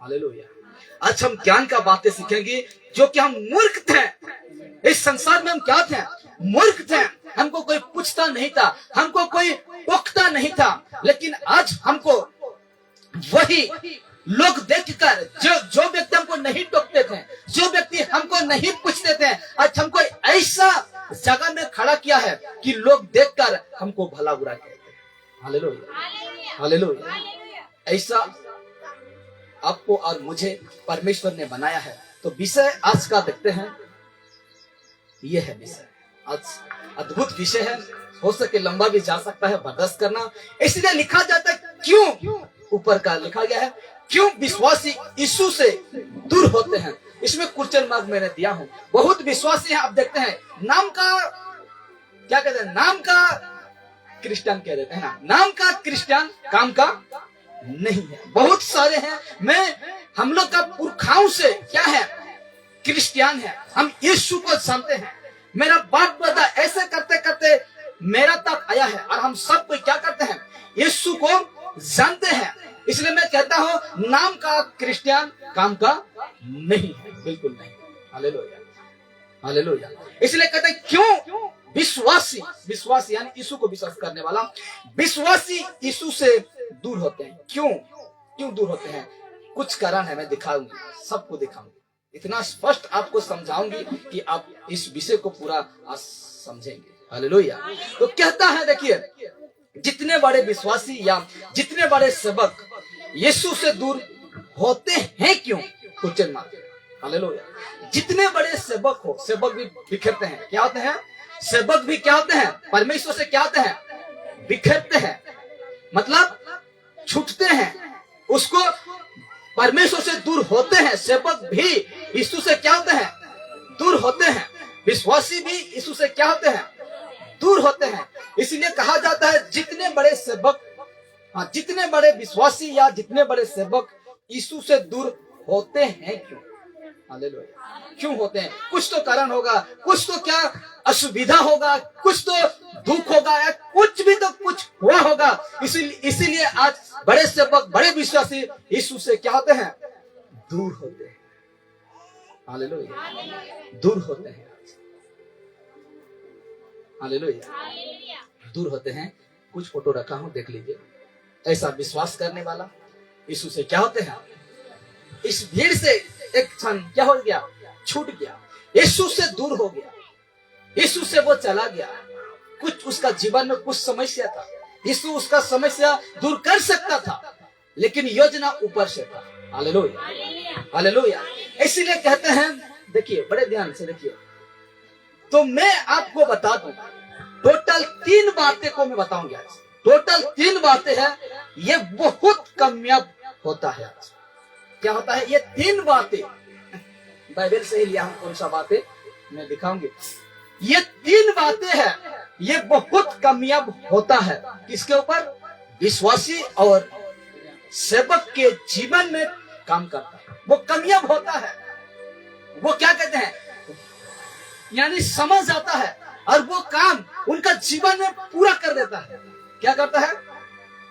Hallelujah. आज हम ज्ञान का बातें सीखेंगे, जो कि हम मूर्ख थे इस संसार में। हम क्या थे? मूर्ख थे। हमको कोई पूछता नहीं था, हमको कोई टोकता नहीं था, लेकिन आज हमको वही लोग देखकर, जो व्यक्ति हमको नहीं टोकते थे, जो व्यक्ति हमको नहीं पूछते थे, आज हमको ऐसा जगह में खड़ा किया है कि लोग देखकर हमको भला बुरा कहते हैं। Hallelujah, hallelujah. ऐसा आपको और मुझे परमेश्वर ने बनाया है। तो विषय आज का देखते हैं, यह है विषय। आज अद्भुत विषय है, हो सके लंबा भी जा सकता है, बर्दाश्त करना। इसलिए लिखा जाता है, क्यों ऊपर का लिखा गया है, क्यों विश्वासी यीशु से दूर होते हैं। इसमें क्वेश्चन मार्क मैंने दिया हूं। बहुत विश्वासी हैं, आप देखते हैं, नाम का क्या कहते हैं, नाम का क्रिश्चियन कह देते हैं ना, नाम का क्रिश्चियन, काम का नहीं है। बहुत सारे हैं। हम लोग का पुरखाओं से क्या है, क्रिश्चियन है। हम यीशु को जानते हैं। मेरा बाप दादा ऐसे करते करते मेरा तक आया है, और हम सब कोई क्या करते हैं, यीशु को जानते हैं। इसलिए मैं कहता हूं, नाम का क्रिश्चियन, काम का नहीं है, बिल्कुल नहीं। Hallelujah, hallelujah. इसलिए कहते हैं, क्यों विश्वासी यानी यीशु को विश्वास करने वाला विश्वासी यीशु से दूर होते हैं। क्यों दूर होते हैं? कुछ कारण है, मैं दिखाऊंगी, सबको दिखाऊंगी, इतना स्पष्ट आपको समझाऊंगी कि आप इस विषय को पूरा समझेंगे। हालेलुया। तो कहता है, देखिए, जितने बड़े विश्वासी या जितने बड़े सेवक यीशु से दूर होते हैं, क्यों? Question mark. हालेलुया। जितने बड़े सेवक हो, सेवक भी बिखरते हैं। क्या होते हैं? सेवक भी क्या होते हैं? परमेश्वर से क्या होते हैं? बिखरते हैं, मतलब छूटते हैं, उसको परमेश्वर से दूर होते हैं। सेवक भी यीशु से क्या होते हैं? दूर होते हैं। विश्वासी भी यीशु से क्या होते हैं? दूर होते हैं। इसीलिए कहा जाता है, जितने बड़े सेवक, जितने बड़े विश्वासी या जितने बड़े सेवक यीशु से दूर होते हैं, क्यों? हालेलुया। क्यों होते हैं? कुछ तो कारण होगा, कुछ तो क्या असुविधा होगा, कुछ तो दुख होगा, या कुछ भी तो कुछ हुआ होगा। इसीलिए आज बड़े सेवक, बड़े विश्वासी यीशु से क्या होते हैं? दूर होते हैं। हालेलुया। दूर होते हैं। हालेलुया। दूर होते हैं। कुछ फोटो रखा हूं, देख लीजिए। ऐसा विश्वास करने वाला यीशु से क्या होते हैं? इस भीड़ से एक क्षण क्या हो गया? छूट गया, यीशु से दूर हो गया, यीशु से वो चला गया। कुछ उसका जीवन में कुछ समस्या था, यीशु उसका समस्या दूर कर सकता था, लेकिन योजना ऊपर से था। Hallelujah, hallelujah. इसीलिए कहते हैं, देखिए, बड़े ध्यान से देखिए। तो मैं आपको बता दूं, टोटल 3 बातें को मैं बताऊंगा। टोटल 3 बातें हैं, ये बहुत कामयाब होता है। क्या होता है? ये 3 बातें बाइबल से ही लिया हूं। कौन सा बातें मैं दिखाऊंगी। ये 3 बातें हैं, ये बहुत कामयाब होता है। किसके ऊपर? विश्वासी और सेवक के जीवन में काम करता है, वो कामयाब होता है। वो क्या कहते हैं, यानी समझ आता है, और वो काम उनका जीवन में पूरा कर देता है। क्या करता है?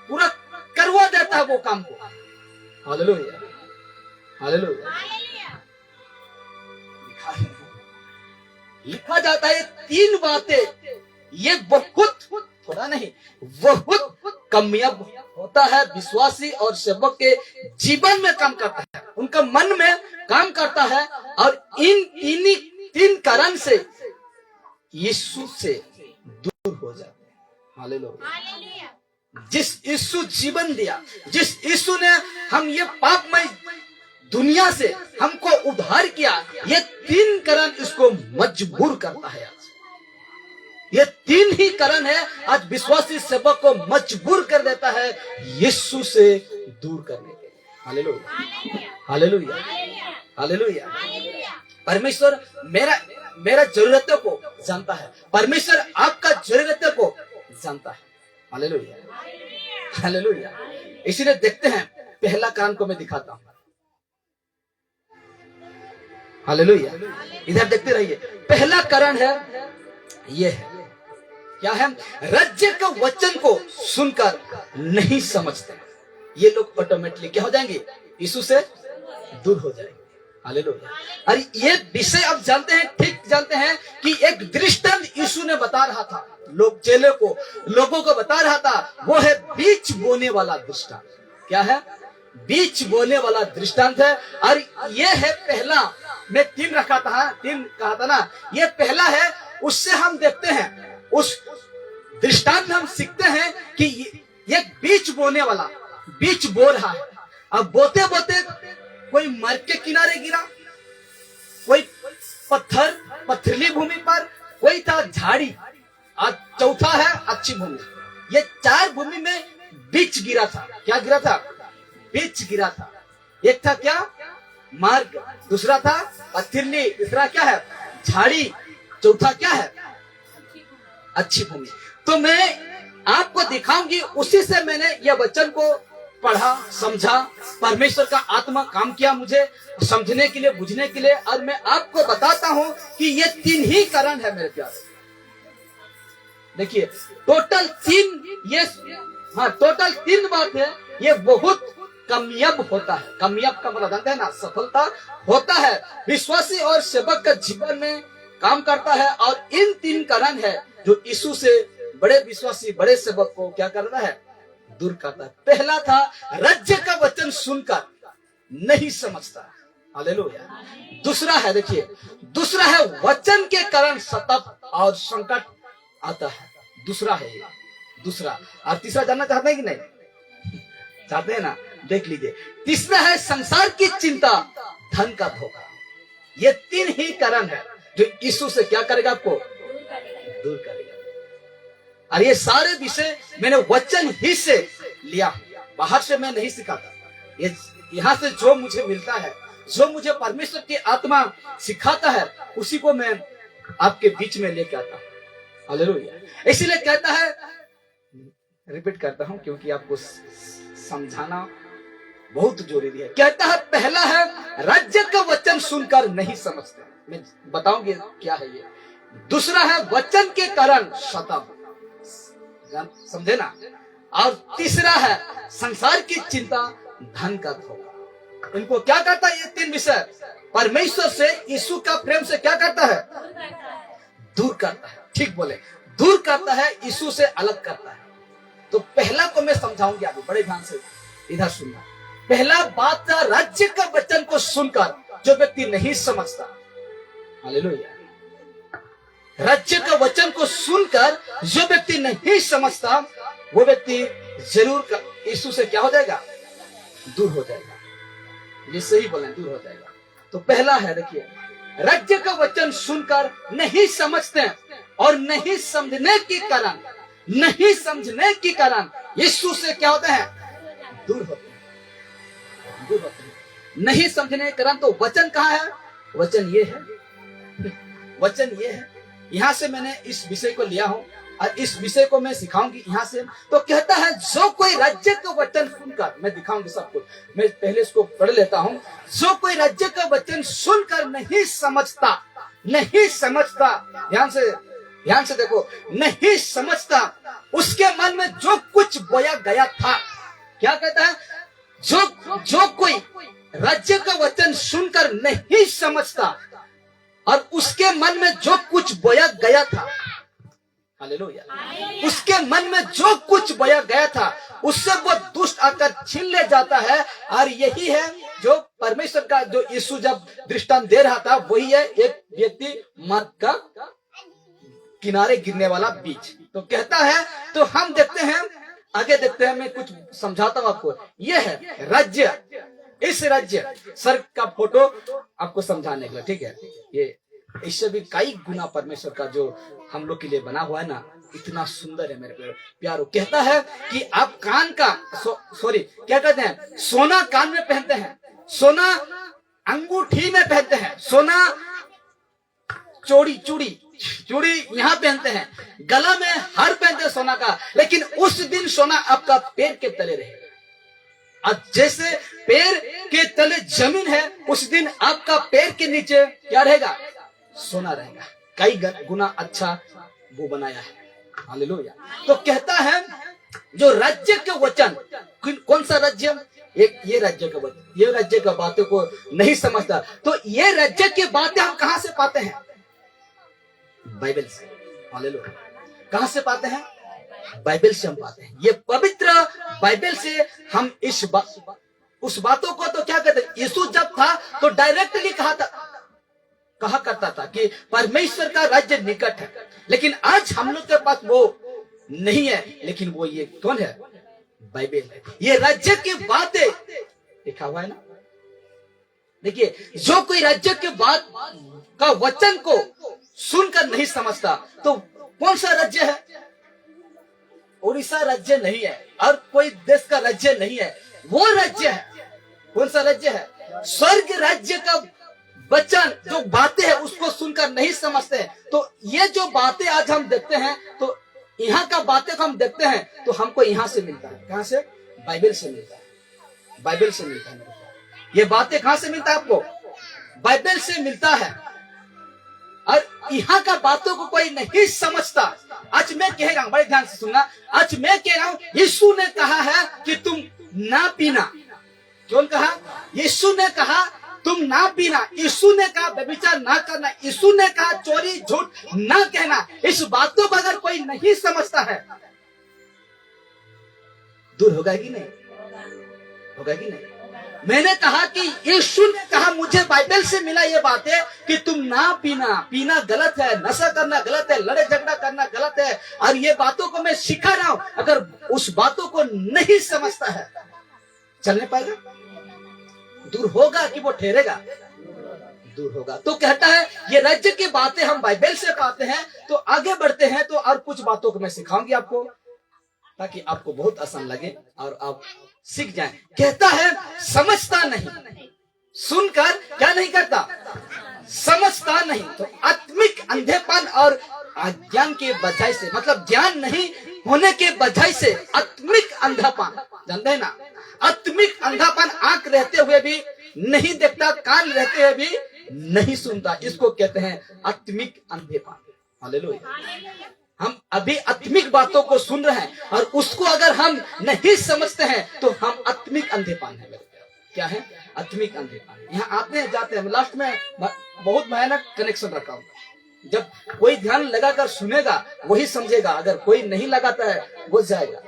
पूरा करवा देता है वो काम को। Hallelujah, hallelujah. लिखा जाता है 3 बातें, ये बहुत, थोड़ा नहीं, बहुत कामयाब होता है। विश्वासी और सेवक के जीवन में काम करता है, उनका मन में काम करता है, और इन 3 कारण से यीशु से दूर हो जाते हैं। हालेलुया। जिस यीशु जीवन दिया, जिस यीशु ने हम ये पापमय दुनिया से हमको उद्धार किया, ये 3 कारण इसको मजबूर करता है। आज ये 3 ही कारण है, आज विश्वासी सेवक को मजबूर कर देता है यीशु से दूर करने के लिए। Hallelujah, hallelujah, hallelujah. परमेश्वर मेरा जरूरतों को जानता है, परमेश्वर आपका जरूरतों को जानता है। Hallelujah, hallelujah. इसीलिए देखते हैं, पहला कारण को मैं दिखाता हूं। हालेलुया। इधर देखते रहिए। पहला कारण है, ये है, क्या है? राज्य का वचन को सुनकर नहीं समझते। ये लोग ऑटोमेटिकली क्या हो जाएंगे? यीशु से दूर हो जाएगी। हालेलुया। और ये विषय अब जानते हैं, ठीक जानते हैं कि एक दृष्टांत यीशु ने बता रहा था लोगों को बता रहा था, वो है बीज बोने वाला दृष्टांत। क्या है? बीज बोने वाला दृष्टांत है। और ये है पहला, मैं तीन कहा था ना, ये पहला है। उससे हम देखते हैं, उस दृष्टांत में हम सीखते हैं कि ये बीज बोने वाला बीज बो रहा है। अब बोते बोते कोई मर्ग के किनारे गिरा, कोई पथरीली भूमि पर, कोई था झाड़ी, और चौथा है अच्छी भूमि। ये चार भूमि में बीज गिरा था। क्या गिरा था? बीज गिरा था। एक था क्या? मार्ग, दूसरा था पथरीली, तीसरा क्या है? झाड़ी, चौथा क्या है? अच्छी भूमि। तो मैं आपको दिखाऊंगी, उसी से मैंने यह वचन को पढ़ा, समझा। परमेश्वर का आत्मा काम किया मुझे समझने के लिए, बुझने के लिए। और मैं आपको बताता हूं कि ये तीन ही कारण है मेरे प्यारे। देखिए, टोटल तीन बात है। ये बहुत कामयाब होता है। कामयाब का मतलब जानते हैं ना, सफलता होता है। विश्वासी और सेवक का जीवन में काम करता है। और इन तीन कारण है जो यीशु से बड़े विश्वासी, बड़े सेवक को क्या करता है? दूर करता है। पहला था, राज्य का वचन सुनकर नहीं समझता। हालेलुया। दूसरा है, देखिए, दूसरा है वचन के कारण सतत और संकट आता है। दूसरा है ये, दूसरा। और तीसरा जानना चाहते हैं कि नहीं? चाहते हैं ना? देख लीजिए। तीसरा है संसार की चिंता, धन का धोखा। ये तीन ही कारण है जो यीशु से क्या करेगा? आपको दूर करेगा। और ये सारे विषय मैंने वचन ही से लिया, बाहर से मैं नहीं सिखाता। ये यहाँ से जो मुझे मिलता है, जो मुझे परमेश्वर की आत्मा सिखाता है, उसी को मैं आपके बीच में लेके आता हूँ। हालेलुया। इसीलिए कहता है, रिपीट करता हूं क्योंकि आपको समझाना बहुत जरूरी है। कहता है, पहला है राज्य का वचन सुनकर नहीं समझते। मैं बताऊंगी क्या है ये। दूसरा है वचन के कारण सतत, समझे ना? और तीसरा है संसार की चिंता, धन का धोखा। इनको क्या करता है? ये तीन विषय परमेश्वर से, यीशु का प्रेम से क्या करता है? दूर करता है। ठीक बोले, दूर करता है, यीशु से अलग करता है। तो पहला को मैं समझाऊंगी, अभी बड़े ध्यान से इधर सुनना। पहला बात था, राज्य का वचन को सुनकर जो व्यक्ति नहीं समझता। हालेलुया। राज्य का वचन को सुनकर जो व्यक्ति नहीं समझता, वो व्यक्ति जरूर यीशु से क्या हो जाएगा? दूर हो जाएगा। ये सही बोले, दूर हो जाएगा। तो पहला है, देखिए, राज्य का वचन सुनकर नहीं समझते और नहीं समझने के कारण यीशु से क्या होते हैं? दूर होते हैं। नहीं समझने के कारण। तो वचन कहाँ है? वचन ये है, वचन ये है। यहां से मैंने इस विषय को लिया हूं और इस विषय को मैं सिखाऊंगी यहां से। तो कहता है, जो कोई राज्य का वचन सुनकर, मैं दिखाऊंगी सब कुछ, मैं पहले इसको पढ़ लेता हूं। जो कोई राज्य का वचन सुनकर नहीं समझता, ध्यान से देखो, नहीं समझता, उसके मन में जो कुछ बोया गया था। क्या कहता है? जो कोई राज्य का वचन सुनकर नहीं समझता और उसके मन में जो कुछ बोया गया था, हालेलुया, उसके मन में जो कुछ बोया गया था, उससे वो दुष्ट आकर छीन ले जाता है। और यही है जो परमेश्वर का, जो यीशु जब दृष्टांत दे रहा था, वही है एक व्यक्ति मार्ग का किनारे गिरने वाला बीज। तो कहता है, तो हम देखते हैं, आगे देखते हैं, मैं कुछ समझाता हूं आपको। यह है राज्य। इस राज्य सर का फोटो आपको समझाने के लिए, ठीक है? ये इससे भी कई गुना परमेश्वर का जो हम लोग के लिए बना हुआ है ना, इतना सुंदर है मेरे प्यारो। कहता है कि आप कान का क्या कहते हैं? सोना कान में पहनते हैं, सोना अंगूठी में पहनते हैं, सोना चूड़ी यहाँ पहनते हैं, गला में हार पहनते हैं सोना का। लेकिन उस दिन सोना आपका पैर के तले रहेगा। और जैसे पैर के तले जमीन है, उस दिन आपका पैर के नीचे क्या रहेगा? सोना रहेगा। कई गुना अच्छा वो बनाया है। हालेलुया। तो कहता है, जो राज्य के वचन, कौन सा राज्य? ये राज्य का बातों को नहीं समझता। तो ये राज्य की बातें हम कहां से पाते हैं? बाइबल से। हालेलुया। कहां से पाते हैं? बाइबल से हम पाते हैं। ये पवित्र बाइबल से हम उस बातों को तो क्या कहते हैं, यीशु जब था तो डायरेक्टली कहा करता था कि परमेश्वर का राज्य निकट है। लेकिन आज हम लोग के पास वो नहीं है। लेकिन वो ये कौन है? बाइबल है। ये राज्य की बातें लिखा हुआ है ना। देखिए, जो कोई राज्य के बात का वचन को सुनकर नहीं समझता तो कौन सा राज्य है? उड़ीसा राज्य नहीं है और कोई देश का राज्य नहीं है, वो राज्य है। कौन सा राज्य है? स्वर्ग राज्य का वचन जो बातें हैं उसको सुनकर नहीं समझते हैं। तो ये जो बातें आज हम देखते हैं, तो यहाँ का बातें को हम देखते हैं तो हमको यहाँ से मिलता है। कहाँ से? बाइबल से मिलता है। बाइबल से मिलता है। ये बातें कहाँ से मिलता है आपको? बाइबल से मिलता है। और यहाँ का बातों को कोई नहीं समझता। आज मैं कह रहा हूं, बड़े ध्यान से सुनना। आज मैं कह रहा हूं, यीशु ने कहा है कि तुम ना पीना। क्यों कहा? यीशु ने कहा तुम ना पीना। यीशु ने कहा व्यभिचार ना करना। यीशु ने कहा चोरी झूठ ना कहना। इस बातों को अगर कोई नहीं समझता है, दूर होगा कि नहीं? होगा कि नहीं? मैंने कहा कि यीशु ने कहा, मुझे बाइबल से मिला ये बातें कि तुम ना पीना। पीना गलत है, नशा करना गलत है, लड़ाई झगड़ा करना गलत है। और ये बातों को मैं सिखा रहा हूं। अगर उस बातों को नहीं समझता है, चलने पाएगा? दूर होगा कि वो ठहरेगा? दूर होगा। तो कहता है ये राज्य की बातें हम बाइबल से पाते हैं। तो आगे बढ़ते हैं, तो और कुछ बातों को मैं सिखाऊंगी आपको, ताकि आपको बहुत आसान लगे और आप सीख जाएं। कहता है समझता नहीं। सुनकर क्या नहीं करता? समझता नहीं। तो आत्मिक अंधेपन और अज्ञान के वजह से, मतलब ज्ञान नहीं होने के वजह से आत्मिक अंधापन, जानते हैं ना? आत्मिक अंधापन, आंख रहते हुए भी नहीं देखता, कान रहते हुए भी नहीं सुनता, इसको कहते हैं आत्मिक अंधेपन। हालेलुया। हम अभी आत्मिक बातों को सुन रहे हैं और उसको अगर हम नहीं समझते हैं तो हम आत्मिक अंधेपन है। क्या है? आत्मिक अंधेपन। यहाँ आते हैं जाते हैं। लास्ट में बहुत भयानक कनेक्शन रखा हूं। जब कोई ध्यान लगाकर सुनेगा वही समझेगा, अगर कोई नहीं लगाता है वो जाएगा,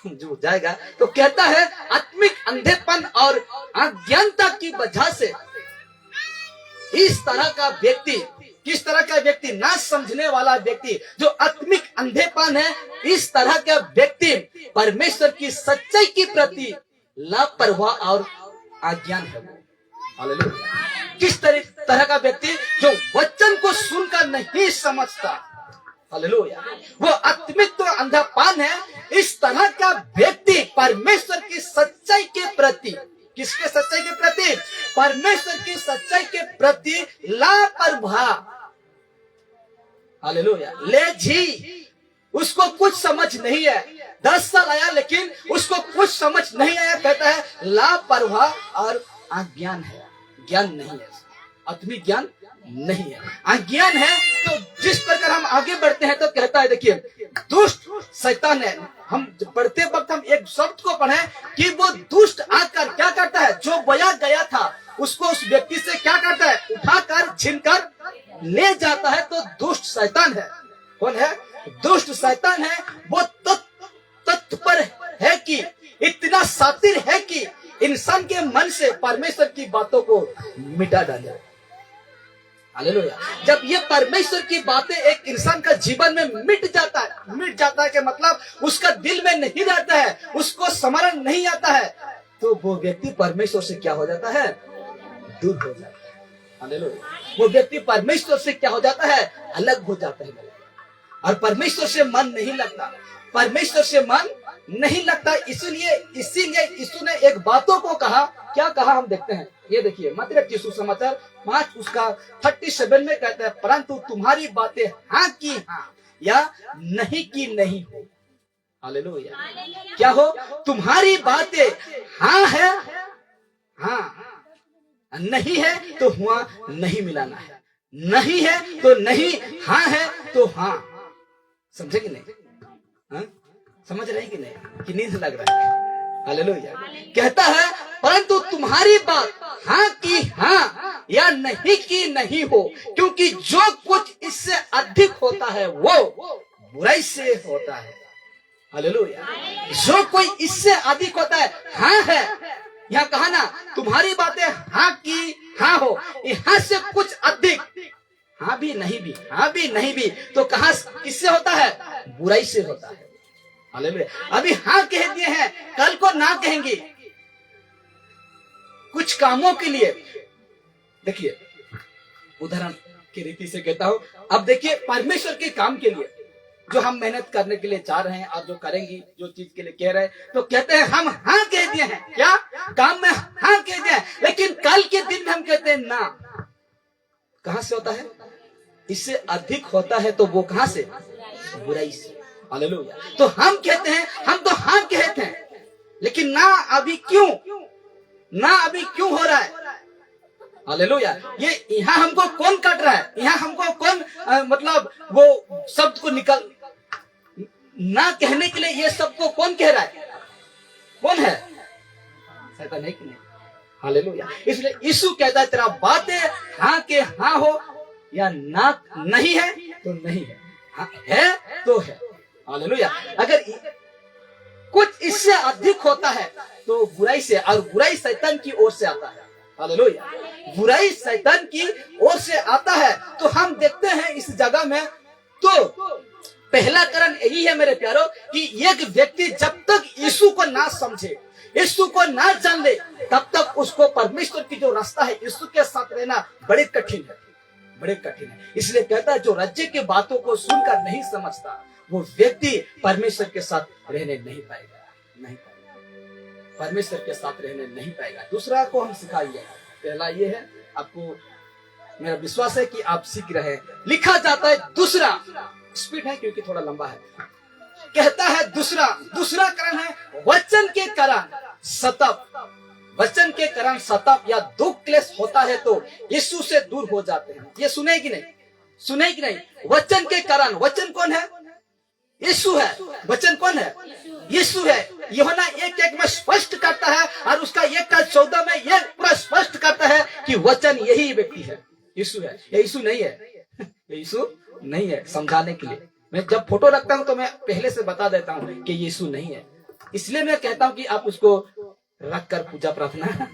जो जाएगा। तो कहता है आत्मिक अंधेपन और अज्ञानता की वजह से इस तरह का व्यक्ति, किस तरह का व्यक्ति? ना समझने वाला व्यक्ति, जो आत्मिक अंधेपन है, इस तरह का व्यक्ति परमेश्वर की सच्चाई के प्रति लापरवाह और अज्ञान है। हालेलुया। किस तरह का व्यक्ति? जो वचन को सुनकर नहीं समझता। हालेलुया। वो आत्मिक तो अंधापन है। इस तरह का व्यक्ति परमेश्वर की सच्चाई के प्रति, किसके सच्चाई के प्रति? परमेश्वर की सच्चाई के प्रति लापरवाह। हालेलुया। लेजी, उसको कुछ समझ नहीं है। 10 साल आया लेकिन उसको कुछ समझ नहीं आया। कहता है लापरवाह और अज्ञान है। ज्ञान नहीं है, आत्मिक ज्ञान नहीं है, अज्ञान है। तो जिस प्रकार हम आगे बढ़ते हैं तो कहता है, देखिए, दुष्ट शैतान है। हम पढ़ते वक्त हम एक शब्द को पढ़े कि वो दुष्ट आकर क्या करता है? जो बया गया था उसको उस व्यक्ति से क्या करता है? उठाकर छीनकर ले जाता है। तो दुष्ट शैतान है। कौन है? दुष्ट शैतान है। वो तत्पर है कि इतना शातिर है कि इंसान के मन से परमेश्वर की बातों को मिटा डाले। हालेलुया। जब ये परमेश्वर की बातें एक इंसान का जीवन में मिट जाता है कि मतलब उसका दिल में नहीं रहता है, उसको स्मरण नहीं आता है, तो वो व्यक्ति परमेश्वर से क्या हो जाता है? दूर हो जाता है। हालेलुया। वो व्यक्ति परमेश्वर से क्या हो जाता है? अलग हो जाता है। और परमेश्वर से मन नहीं लगता, परमेश्वर से मन नहीं लगता। इसीलिए यीशु ने एक बातों को कहा। क्या कहा हम देखते हैं। ये देखिए मत्ती सुसमाचार 5 उसका 37 में कहता है, परंतु तुम्हारी बातें हाँ की हाँ या नहीं की नहीं हो। हालेलुया। क्या हो? तुम्हारी बातें हाँ है, हाँ नहीं है तो हुआ नहीं मिलाना है, नहीं है तो नहीं, हाँ है तो हाँ। समझे कि नहीं? हाँ? समझ रहे कि नहीं? कि नींद लग रहा है? हालेलुया। कहता है परंतु तुम्हारी बात हाँ की हाँ या नहीं की नहीं हो, क्योंकि जो कुछ इससे अधिक होता है वो बुराई से होता है। हालेलुया। जो कोई इससे अधिक होता है हाँ है, यहाँ कहा ना तुम्हारी बातें हाँ की हाँ हो, यहाँ से कुछ अधिक हाँ भी नहीं भी, हाँ भी नहीं भी, तो कहा किससे होता है? बुराई से होता है। हालेलुया। अभी हाँ कह दिए हैं, कल को ना कहेंगे कुछ कामों के लिए। देखिए उदाहरण की रीति से कहता हूं, अब देखिए परमेश्वर के काम के लिए जो हम मेहनत करने के लिए चाह रहे हैं और जो करेंगे, जो चीज के लिए कह रहे हैं, तो कहते हैं हम हाँ कह दिए हैं, क्या काम में हाँ कह दिए हैं, लेकिन कल के दिन में हम कहते हैं ना। कहां से होता है? इससे अधिक होता है तो वो कहां से? बुराई से। हालेलुया। तो हम कहते हैं हम तो हाँ कहते हैं, लेकिन ना अभी क्यों, ना अभी क्यों हो रहा है? हालेलुया। ये यहाँ हमको कौन काट रहा है? यहाँ हमको कौन मतलब वो शब्द को निकल ना कहने के लिए ये शब्द को कौन कह रहा है? कौन है? शैतान है कि नहीं? हालेलुया। इसलिए यीशु कहता है तेरा बातें हाँ के हाँ हो या ना नहीं है तो नहीं है, हाँ है तो है। हालेलुया। अगर कुछ इससे अधिक होता है तो बुराई से, और बुराई शैतान की ओर से आता है। हालेलुया। बुराई शैतान की ओर से आता है। तो हम देखते हैं इस जगह में, तो पहला कारण यही है मेरे प्यारों कि एक व्यक्ति जब तक यीशु को ना समझे, यीशु को ना जान ले, तब तक उसको परमेश्वर की जो रास्ता है यीशु के साथ रहना बड़े कठिन है, बड़े कठिन है। इसलिए कहता है जो राज्य की बातों को सुनकर नहीं समझता वो व्यक्ति परमेश्वर के साथ रहने नहीं पाएगा, नहीं पाएगा, परमेश्वर के साथ रहने नहीं पाएगा। दूसरा को हम सिखाइए। पहला ये है, आपको मेरा विश्वास है कि आप सीख रहे हैं। लिखा जाता है दूसरा, स्पीड है क्योंकि थोड़ा लंबा है। कहता है दूसरा कारण है वचन के कारण सतप, वचन के कारण सतप या दुख क्लेश होता है तो यीशु से दूर हो जाते हैं। ये सुने कि नहीं? सुने कि नहीं? वचन के कारण, वचन कौन है? यीशु है। वचन कौन है? यीशु है। यूहन्ना 1:1 में स्पष्ट करता है और उसका 1:14 में यह पूरा स्पष्ट करता है कि वचन यही व्यक्ति है, यीशु है। ये यीशु नहीं है, ये यीशु नहीं है। समझाने के लिए मैं जब फोटो रखता हूं तो मैं पहले से बता देता हूं कि यीशु नहीं है। इसलिए मैं कहता हूं कि आप उसको रख कर पूजा प्रार्थना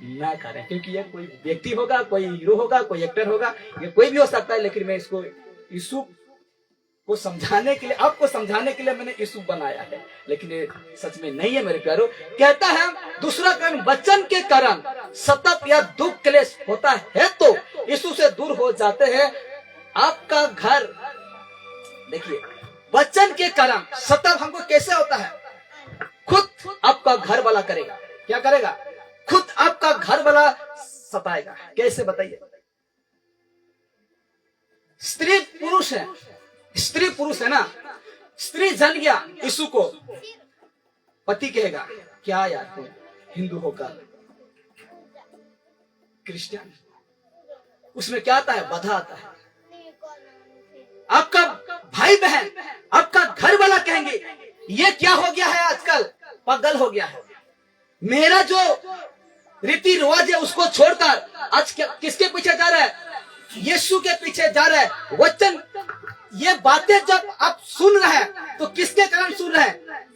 ना करें, क्योंकि ये कोई व्यक्ति होगा, कोई हीरो होगा, कोई एक्टर होगा, ये कोई भी हो सकता है, लेकिन मैं इसको यीशु को समझाने के लिए, आपको समझाने के लिए मैंने यीशु बनाया है, लेकिन ये सच में नहीं है मेरे प्यारों। कहता है दूसरा कारण वचन के कारण सतप या दुख क्लेश होता है तो यीशु से दूर हो जाते हैं। आपका घर, देखिए वचन के कारण सतप हमको कैसे होता है? खुद आपका घर वाला करेगा। क्या करेगा? खुद आपका घर वाला सताएगा। कैसे बताइए? स्त्री पुरुष है, स्त्री पुरुष है ना, स्त्री जान गया यीशु को, पति कहेगा क्या यार तुम हिंदू होकर क्रिश्चियन, उसमें क्या आता है? बाधा आता है। आपका भाई बहन, आपका घर वाला कहेंगे ये क्या हो गया है, आजकल पागल हो गया है। मेरा जो रीति रिवाज है उसको छोड़कर आज किसके पीछे जा रहा है? यीशु के पीछे जा रहा है। वचन, ये बातें जब आप सुन रहे हैं तो किसके कारण सुन रहे हैं?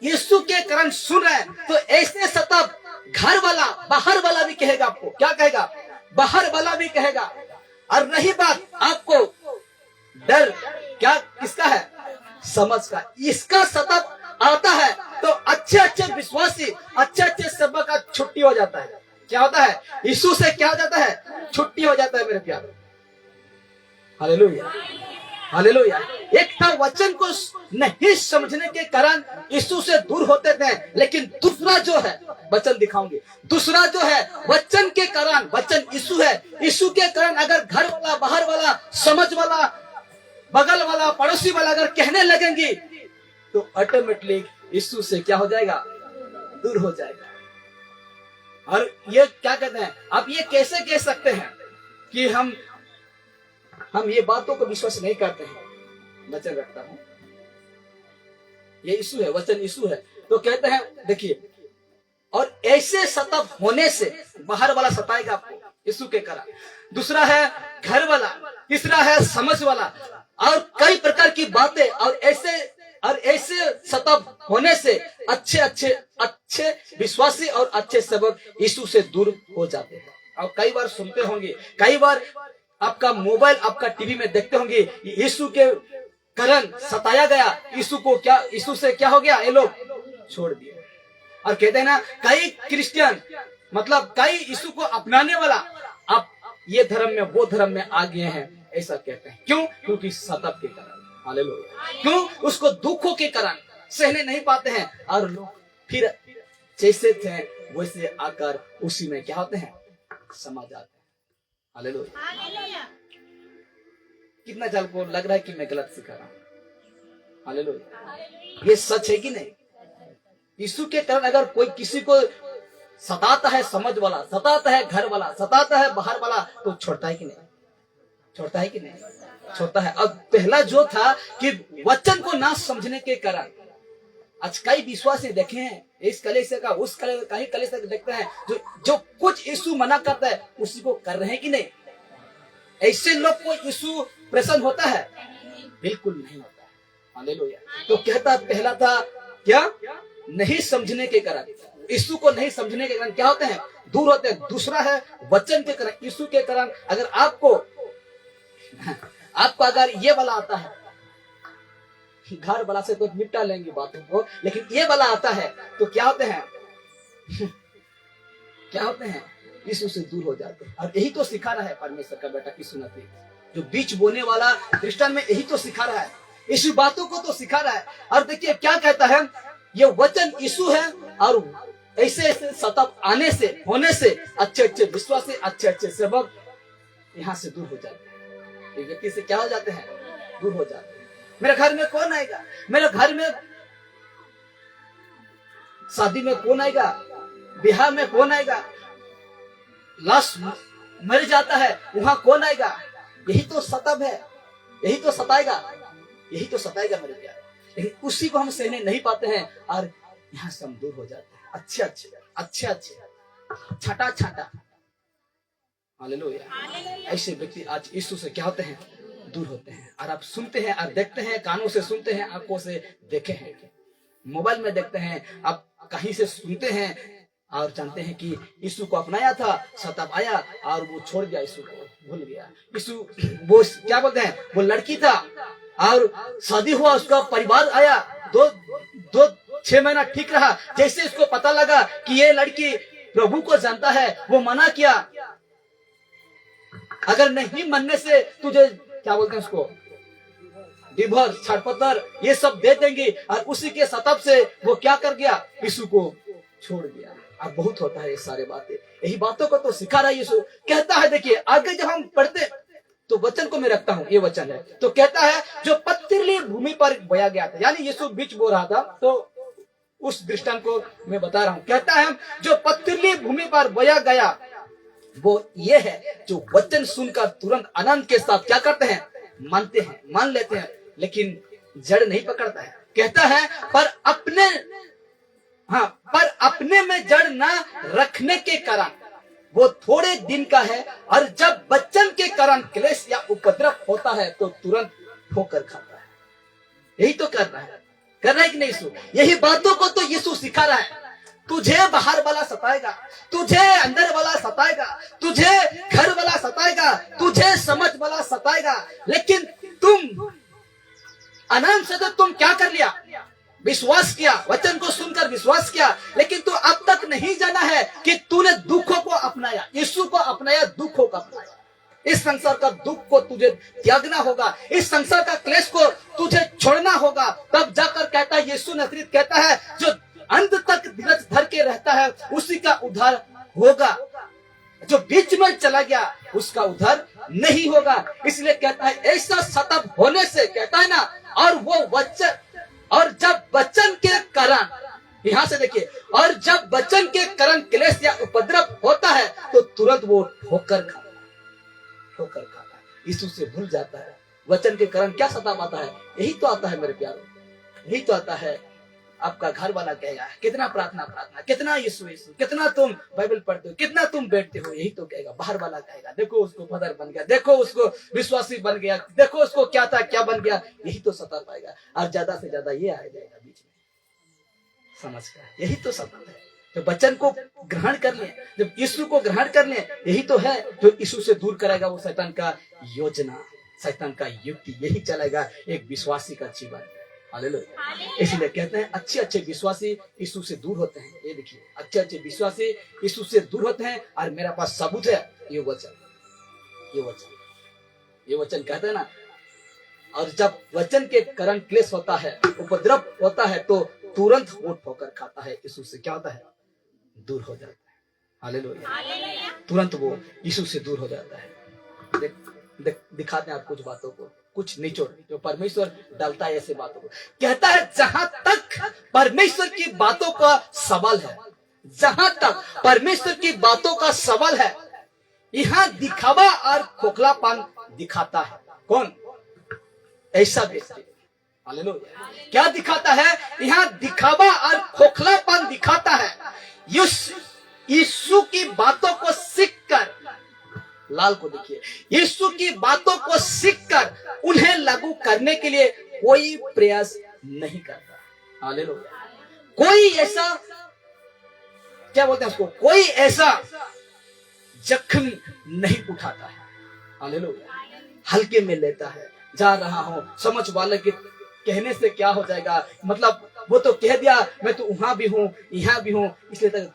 यीशु के कारण सुन रहे हैं। तो ऐसे सतब घर वाला, बाहर वाला भी कहेगा आपको। क्या कहेगा? बाहर वाला भी कहेगा। और रही बात आपको डर, क्या किसका है? समझ का। इसका सतब आता है तो अच्छे अच्छे विश्वासी, अच्छे अच्छे सबक का छुट्टी हो जाता है। क्या होता है? यीशु से क्या हो जाता है? छुट्टी हो जाता है मेरे प्यारे। Hallelujah, hallelujah. एक था वचन को नहीं समझने के कारण यीशु से दूर होते थे, लेकिन दूसरा जो है, वचन दिखाऊंगे, दूसरा जो है वचन के कारण, वचन यीशु है, यीशु के कारण अगर घर वाला, बाहर वाला, समझ वाला, बगल वाला, पड़ोसी वाला अगर कहने लगेंगे तो ऑटोमेटिकली यीशु से क्या हो जाएगा? दूर हो जाएगा। और ये क्या कहते हैं, आप ये कैसे कह सकते हैं कि हम ये बातों को विश्वास नहीं करते हैं? वचन रखता हूं, ये यीशु है, वचन यीशु है। तो कहते हैं, देखिए और ऐसे सतब होने से बाहर वाला सताएगा आपको यीशु के कारण, दूसरा है घर वाला, तीसरा है समझ वाला, और कई प्रकार की बातें, और ऐसे सतब होने से अच्छे विश्वासी और अच्छे सेवक यीशु से दूर हो जाते हैं। और कई बार सुनते होंगे, कई बार आपका मोबाइल, आपका टीवी में देखते होंगे, यीशु के कारण सताया गया, यीशु से क्या हो गया, ये लोग छोड़ दिए। और कहते हैं ना, कई क्रिश्चियन मतलब कई यीशु को अपनाने वाला अब ये धर्म में वो धर्म में आ गए हैं, ऐसा कहते हैं। क्यों? क्योंकि सतब के कारण, हालेलुया। क्यों? उसको दुखों के कारण सहने नहीं पाते हैं, और लोग फिर जैसे थे वैसे आकर उसी में क्या होते हैं, समा जाते हैं। हालेलुया। कितना जल को लग रहा है कि मैं गलत सिखा रहा हूं? हालेलुया। ये सच है कि नहीं? यीशु के कारण अगर कोई किसी को सताता है, समझ वाला सताता है, घर वाला सताता है, बाहर वाला, तो छोड़ता है कि नहीं? छोड़ता है कि नहीं? छोड़ता है। अब पहला जो था कि वचन को ना समझने के कारण आज कई विश्वासी देखे हैं, इस कलीसिया का उस कहीं कलीसिया का देखते हैं, जो कुछ यीशु मना करता है उसी को कर रहे हैं कि नहीं? ऐसे लोग को यीशु प्रसन्न होता है? बिल्कुल नहीं होता है। हालेलुया। तो कहता पहला था क्या, नहीं समझने के कारण, यीशु को नहीं समझने के कारण क्या होते हैं, दूर होते हैं। दूसरा है वचन के कारण, यीशु के कारण अगर आपको अगर ये वाला आता है, घर वाला से तो निपटा लेंगे बातों को, लेकिन ये वाला आता है तो क्या होते हैं क्या होते हैं, यीशु से दूर हो जाते हैं। और यही तो सिखा रहा है परमेश्वर का बेटा की सुनती, जो बीच बोने वाला क्रिश्चियन में यही तो सिखा रहा है, इसी बातों को तो सिखा रहा है। और देखिए क्या कहता है, ये वचन यीशु है, और ऐसे सतब आने से होने से अच्छे विश्वासी, अच्छे सेवक यहाँ से दूर हो जाते हैं। एक व्यक्ति से क्या हो जाते हैं, दूर हो जाते हैं। मेरे घर में कौन आएगा, मेरे घर में शादी में कौन आएगा, बिहार में कौन आएगा, लाश मर जाता है वहां कौन आएगा, यही तो सतब है, यही तो सताएगा मेरे प्यारे। लेकिन उसी को हम सहने नहीं पाते हैं और यहाँ से हम दूर हो जाते हैं। अच्छे छाटा हालेलुया। ऐसे व्यक्ति आज यीशु से क्या होते हैं, दूर होते हैं। और आप सुनते हैं और देखते हैं, कानों से सुनते हैं, आंखों से देखे हैं, मोबाइल में देखते हैं, आप कहीं से सुनते हैं और जानते हैं कि यीशु को अपनाया था, सतब आया और वो छोड़ गया, यीशु को भूल गया। यीशु वो क्या बोलते हैं, वो लड़की था और शादी हुआ, उसका परिवार आया, दो 6 महीना ठीक रहा। जैसे इसको पता लगा कि ये लड़की प्रभु को जानता है, वो मना किया, अगर नहीं मनने से तुझे क्या बोलते हैं उसको, डिवोर्स, छाड़पत्र ये सब दे देंगे। और उसी के सतब से वो क्या कर गया, यीशु को छोड़ दिया। अब बहुत होता है ये सारे बातें, यही बातों को तो सिखा रहा है यीशु। कहता है, देखिए आगे जब हम पढ़ते तो वचन को मैं रखता हूँ, ये वचन है, तो कहता है जो पथरीली भूमि पर बोया गया था, यानी यीशु बीच बो रहा था, तो उस दृष्टांत को मैं बता रहा हूँ। कहता है जो पथरीली भूमि पर बोया गया वो ये है जो वचन सुनकर तुरंत आनंद के साथ क्या करते हैं, मानते हैं, मान लेते हैं, लेकिन जड़ नहीं पकड़ता है। कहता है पर अपने में जड़ न रखने के कारण वो थोड़े दिन का है, और जब वचन के कारण क्लेश या उपद्रव होता है तो तुरंत ठोकर खाता है। यही तो कर रहा है कि नहीं यीशु? यही बातों को तो यीशु सिखा रहा है। तुझे बाहर वाला सताएगा, तुझे अंदर वाला सताएगा, तुझे घर वाला सताएगा, तुझे समझ वाला सताएगा, लेकिन तुम आनंद से तो तुम क्या कर लिया, विश्वास किया, वचन को सुनकर विश्वास किया, लेकिन तू अब तक नहीं जाना है कि तूने दुखों को अपनाया, यीशु को अपनाया, दुखों को अपनाया। इस संसार का दुख को तुझे त्यागना होगा, इस संसार का क्लेश को तुझे छोड़ना होगा, तब जाकर कहता है यीशु नजरीत कहता है जो अंत तक धीरज धर के रहता है उसी का उद्धार होगा, जो बीच में चला गया उसका उद्धार नहीं होगा। इसलिए कहता है ऐसा सतब होने से, कहता है ना, और वो वचन, और जब वचन के कारण, यहां से देखिए, और जब वचन के कारण क्लेश या उपद्रव होता है तो तुरंत वो ठोकर खाता है, यीशु से भूल जाता है। वचन के कारण क्या सताव आता है, यही तो आता है मेरे प्यारों, यही तो आता है। आपका घर वाला कहेगा कितना प्रार्थना प्रार्थना, कितना यीशु यीशु, कितना तुम बाइबल पढ़ते हो, कितना तुम बैठते हो, यही तो कहेगा। बाहर वाला कहेगा देखो उसको फदर बन गया, देखो उसको विश्वासी बन गया, देखो उसको क्या था क्या बन गया, यही तो सता पाएगा। और ज्यादा से ज्यादा ये आ जाएगा बीच में, समझ गया, यही तो सता है। तो वचन को ग्रहण कर ले, जब यीशु को ग्रहण कर ले, यही तो है जो यीशु से दूर करेगा वो शैतान का योजना, शैतान का युक्ति, यही चलेगा एक विश्वासी का जीवन। हालेलुया। इसलिए कहते हैं अच्छे अच्छे विश्वासी यीशु से दूर होते हैं। ये देखिए अच्छे अच्छे विश्वासी यीशु से दूर होते हैं, और मेरे पास सबूत है, ये वचन, ये वचन, ये वचन कहते हैं ना। और जब वचन के कारण क्लेश होता है, उपद्रव होता है, तो तुरंत होठ ठोकर खाता है, यीशु से क्या होता है, दूर हो जाता है। हालेलुया। तुरंत वो यीशु से दूर हो जाता है। दिखाते हैं आप कुछ बातों को, कुछ निचोड़ जो परमेश्वर डालता है ऐसे बातों को। कहता है जहां तक परमेश्वर की बातों का सवाल है, जहां तक परमेश्वर की बातों का सवाल है, यहाँ दिखावा और खोखलापन दिखाता है। कौन? ऐसा व्यक्ति। हालेलुया। क्या दिखाता है? यहाँ दिखावा और खोखलापन दिखाता है। यीशु की बातों को सीखकर, लाल को देखिए, यीशु की बातों को सीखकर उन्हें लागू करने के लिए कोई प्रयास नहीं करता। हालेलुया। कोई ऐसा, क्या बोलते हैं उसको, कोई ऐसा जख्म नहीं उठाता है। हालेलुया। हल्के में लेता है, जा रहा हूं, समझ वाले के कहने से क्या हो जाएगा, मतलब वो तो कह दिया, मैं तो वहां भी हूं यहां भी हूं, इसलिए तक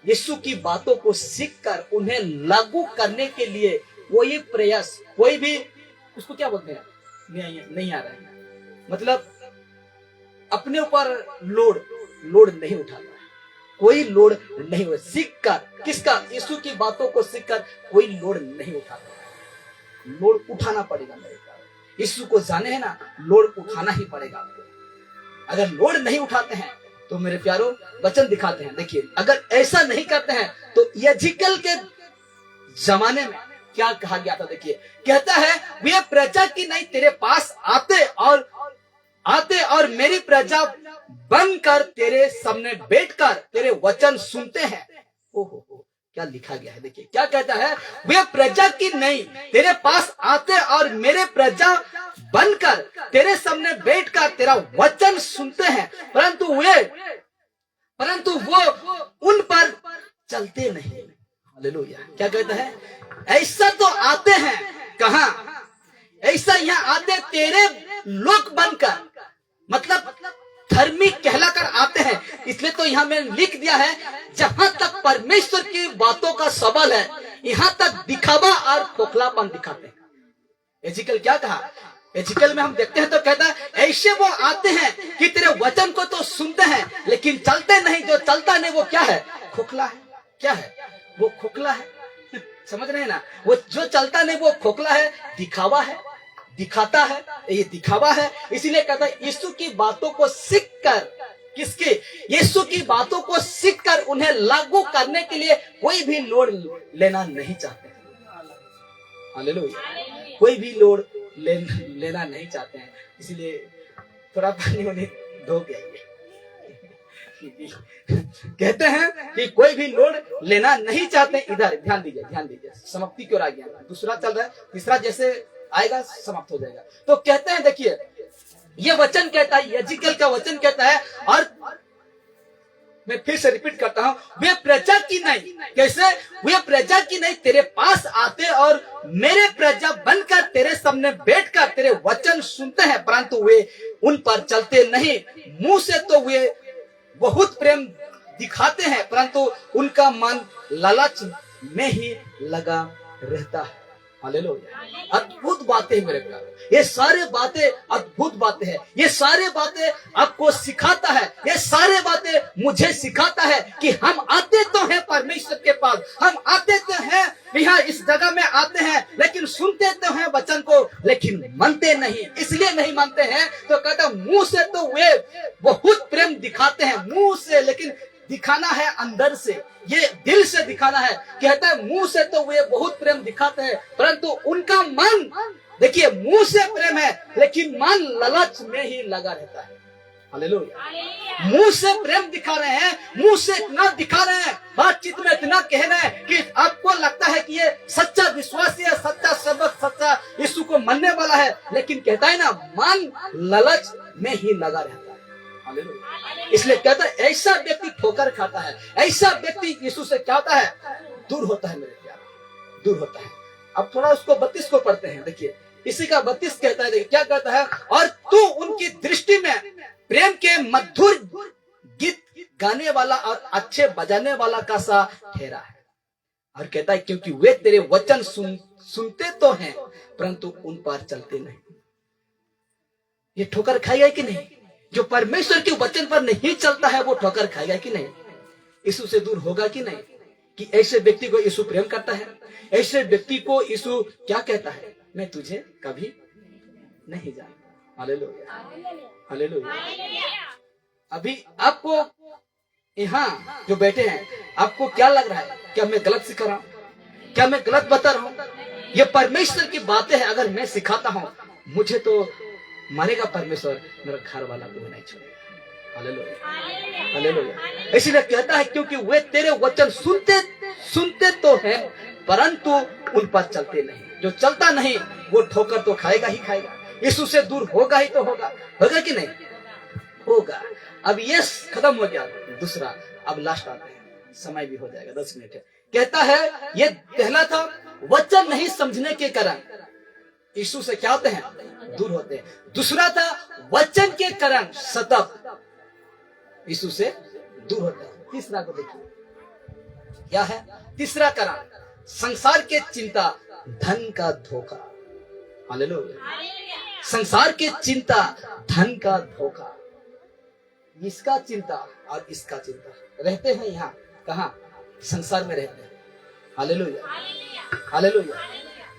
यीशु की बातों को सीखकर उन्हें लागू करने के लिए कोई प्रयास, कोई भी, उसको क्या बोलते हैं, नहीं आ रहा है, मतलब अपने ऊपर लोड नहीं उठाता है, कोई लोड नहीं हो, सीखकर, किसका? यीशु की बातों को सीखकर कोई लोड नहीं उठाता। लोड उठाना पड़ेगा मेरे को, यीशु को जाने है ना, लोड उठाना ही पड़ेगा आपको। अगर लोड नहीं उठाते हैं तो मेरे प्यारो वचन दिखाते हैं, देखिए अगर ऐसा नहीं करते हैं तो यजिकल के जमाने में क्या कहा गया था, देखिए कहता है वे प्रजा की नहीं तेरे पास आते और मेरी प्रजा बनकर तेरे सामने बैठकर तेरे वचन सुनते हैं। ओहो, क्या लिखा गया है, देखिए क्या कहता है, वे प्रजा की नहीं तेरे पास आते और मेरे प्रजा बनकर तेरे सामने बैठकर तेरा वचन सुनते हैं, परंतु वो उन पर चलते नहीं। हालेलुया। क्या कहता है, ऐसा तो आते हैं, कहां? ऐसा यहाँ आते तेरे लोग बनकर, मतलब धर्मी कहलाकर आते हैं। इसलिए तो यहाँ मैंने लिख दिया है, जहां तक परमेश्वर की बातों का सवाल है, यहाँ तक दिखावा और खोखलापन दिखाते हैं। एजिकल क्या कहा, एजिकल में हम देखते हैं तो कहता है ऐसे वो आते हैं कि तेरे वचन को तो सुनते हैं लेकिन चलते नहीं, जो चलता नहीं वो क्या है, खोखला है। क्या है वो? खोखला है। समझ रहे हैं ना, वो जो चलता नहीं वो खोखला है, दिखावा है, दिखाता है, ये दिखावा है। इसीलिए कहता है यीशु की बातों को सीखकर, किसके? यीशु की बातों को सीखकर उन्हें लागू करने के लिए कोई भी लोड लेना नहीं चाहते। हालेलुया। कोई भी लोड लेना नहीं चाहते हैं, इसलिए थोड़ा पानी उन्हें धो के कहते हैं कि कोई भी लोड लेना नहीं चाहते। इधर ध्यान दीजिए, समाप्ति की ओर आ गया, दूसरा चल रहा है, तीसरा जैसे आएगा समाप्त हो जाएगा। तो कहते हैं, देखिए ये वचन कहता है, यजिकल का वचन कहता है, और मैं फिर से रिपीट करता हूं, वे प्रजा की नहीं, कैसे? वे प्रजा की नहीं तेरे पास आते और मेरे प्रजा बनकर तेरे सामने बैठकर तेरे वचन सुनते हैं, परंतु वे उन पर चलते नहीं। मुंह से तो वे बहुत प्रेम दिखाते हैं, परंतु उनका मन लालच में ही लगा रहता है। हालेलुया। अद्भुत बातें हैं मेरे प्यारे, ये सारे बातें अद्भुत बातें हैं। ये सारे बातें आपको सिखाता है, ये सारे बातें मुझे सिखाता है कि हम आते तो हैं परमेश्वर के पास, हम आते तो हैं यहाँ इस जगह में आते हैं, लेकिन सुनते तो हैं वचन को, लेकिन मानते नहीं। इसलिए नहीं मानते हैं तो कहता मुंह से तो वे बहुत प्रेम दिखाते हैं, मुंह से, लेकिन दिखाना है अंदर से, ये दिल से दिखाना है। कहता है मुंह से तो वे बहुत प्रेम दिखाते हैं, परंतु उनका मन, देखिए मुंह से प्रेम है लेकिन मन लालच में ही लगा रहता है। हालेलुया। मुंह से प्रेम दिखा रहे हैं, मुंह से इतना दिखा रहे हैं, बातचीत में इतना कह रहे हैं कि आपको लगता है कि ये सच्चा विश्वासी है, सच्चा सेवक, सच्चा यीशु को मानने वाला है, लेकिन कहता है ना, मन लालच में ही लगा रहता है। हालेलुया। इसलिए कहता है ऐसा व्यक्ति ठोकर खाता है, ऐसा व्यक्ति यीशु से क्या होता है, दूर होता है मेरे प्यारे, दूर होता है। अब थोड़ा उसको 32 को पढ़ते हैं, देखिए इसी का 32 कहता है, देखिए क्या कहता है, और तू उनकी दृष्टि में प्रेम के मधुर गीत गाने वाला और अच्छे बजाने वाला का सा ठहरा है। और कहता है क्योंकि वे तेरे वचन सुनते तो हैं परंतु उन पर चलते नहीं। ये ठोकर खाएगा कि नहीं? जो परमेश्वर के वचन पर नहीं चलता है वो ठोकर खाएगा कि नहीं? यीशु से दूर होगा कि नहीं? कि ऐसे व्यक्ति को यीशु प्रेम करता है, ऐसे व्यक्ति को यीशु क्या कहता है, मैं तुझे कभी नहीं जानता। Hallelujah, hallelujah. अभी आपको यहाँ जो बैठे हैं, आपको क्या लग रहा है? क्या मैं गलत सिखा रहा हूँ? क्या मैं गलत बता रहा हूँ? ये परमेश्वर की बातें हैं। अगर मैं सिखाता हूँ, मुझे तो मारेगा परमेश्वर, मेरा घर वाला को नहीं छोड़ेगा। Hallelujah, hallelujah. इसलिए कहता है क्योंकि वे तेरे वचन सुनते तो हैं परंतु उन पर चलते नहीं। जो चलता नहीं वो ठोकर तो खाएगा ही खाएगा, यीशु से दूर होगा ही तो होगा कि नहीं? होगा। अब ये खत्म हो गया। दूसरा, अब लास्ट आते हैं, समय भी हो जाएगा, 10 मिनट है। कहता है ये पहला था वचन नहीं समझने के कारण यीशु से क्या होते हैं, दूर होते हैं। दूसरा था वचन के कारण सतत यीशु से दूर होते हैं। तीसरा को देखिए क्या है। तीसरा कारण संसार के चिंता, धन का धोखा। हालेलुया। संसार के चिंता, धन का धोखा। इसका चिंता और इसका चिंता। रहते हैं यहाँ कहाँ? संसार में रहते हैं। Hallelujah, hallelujah.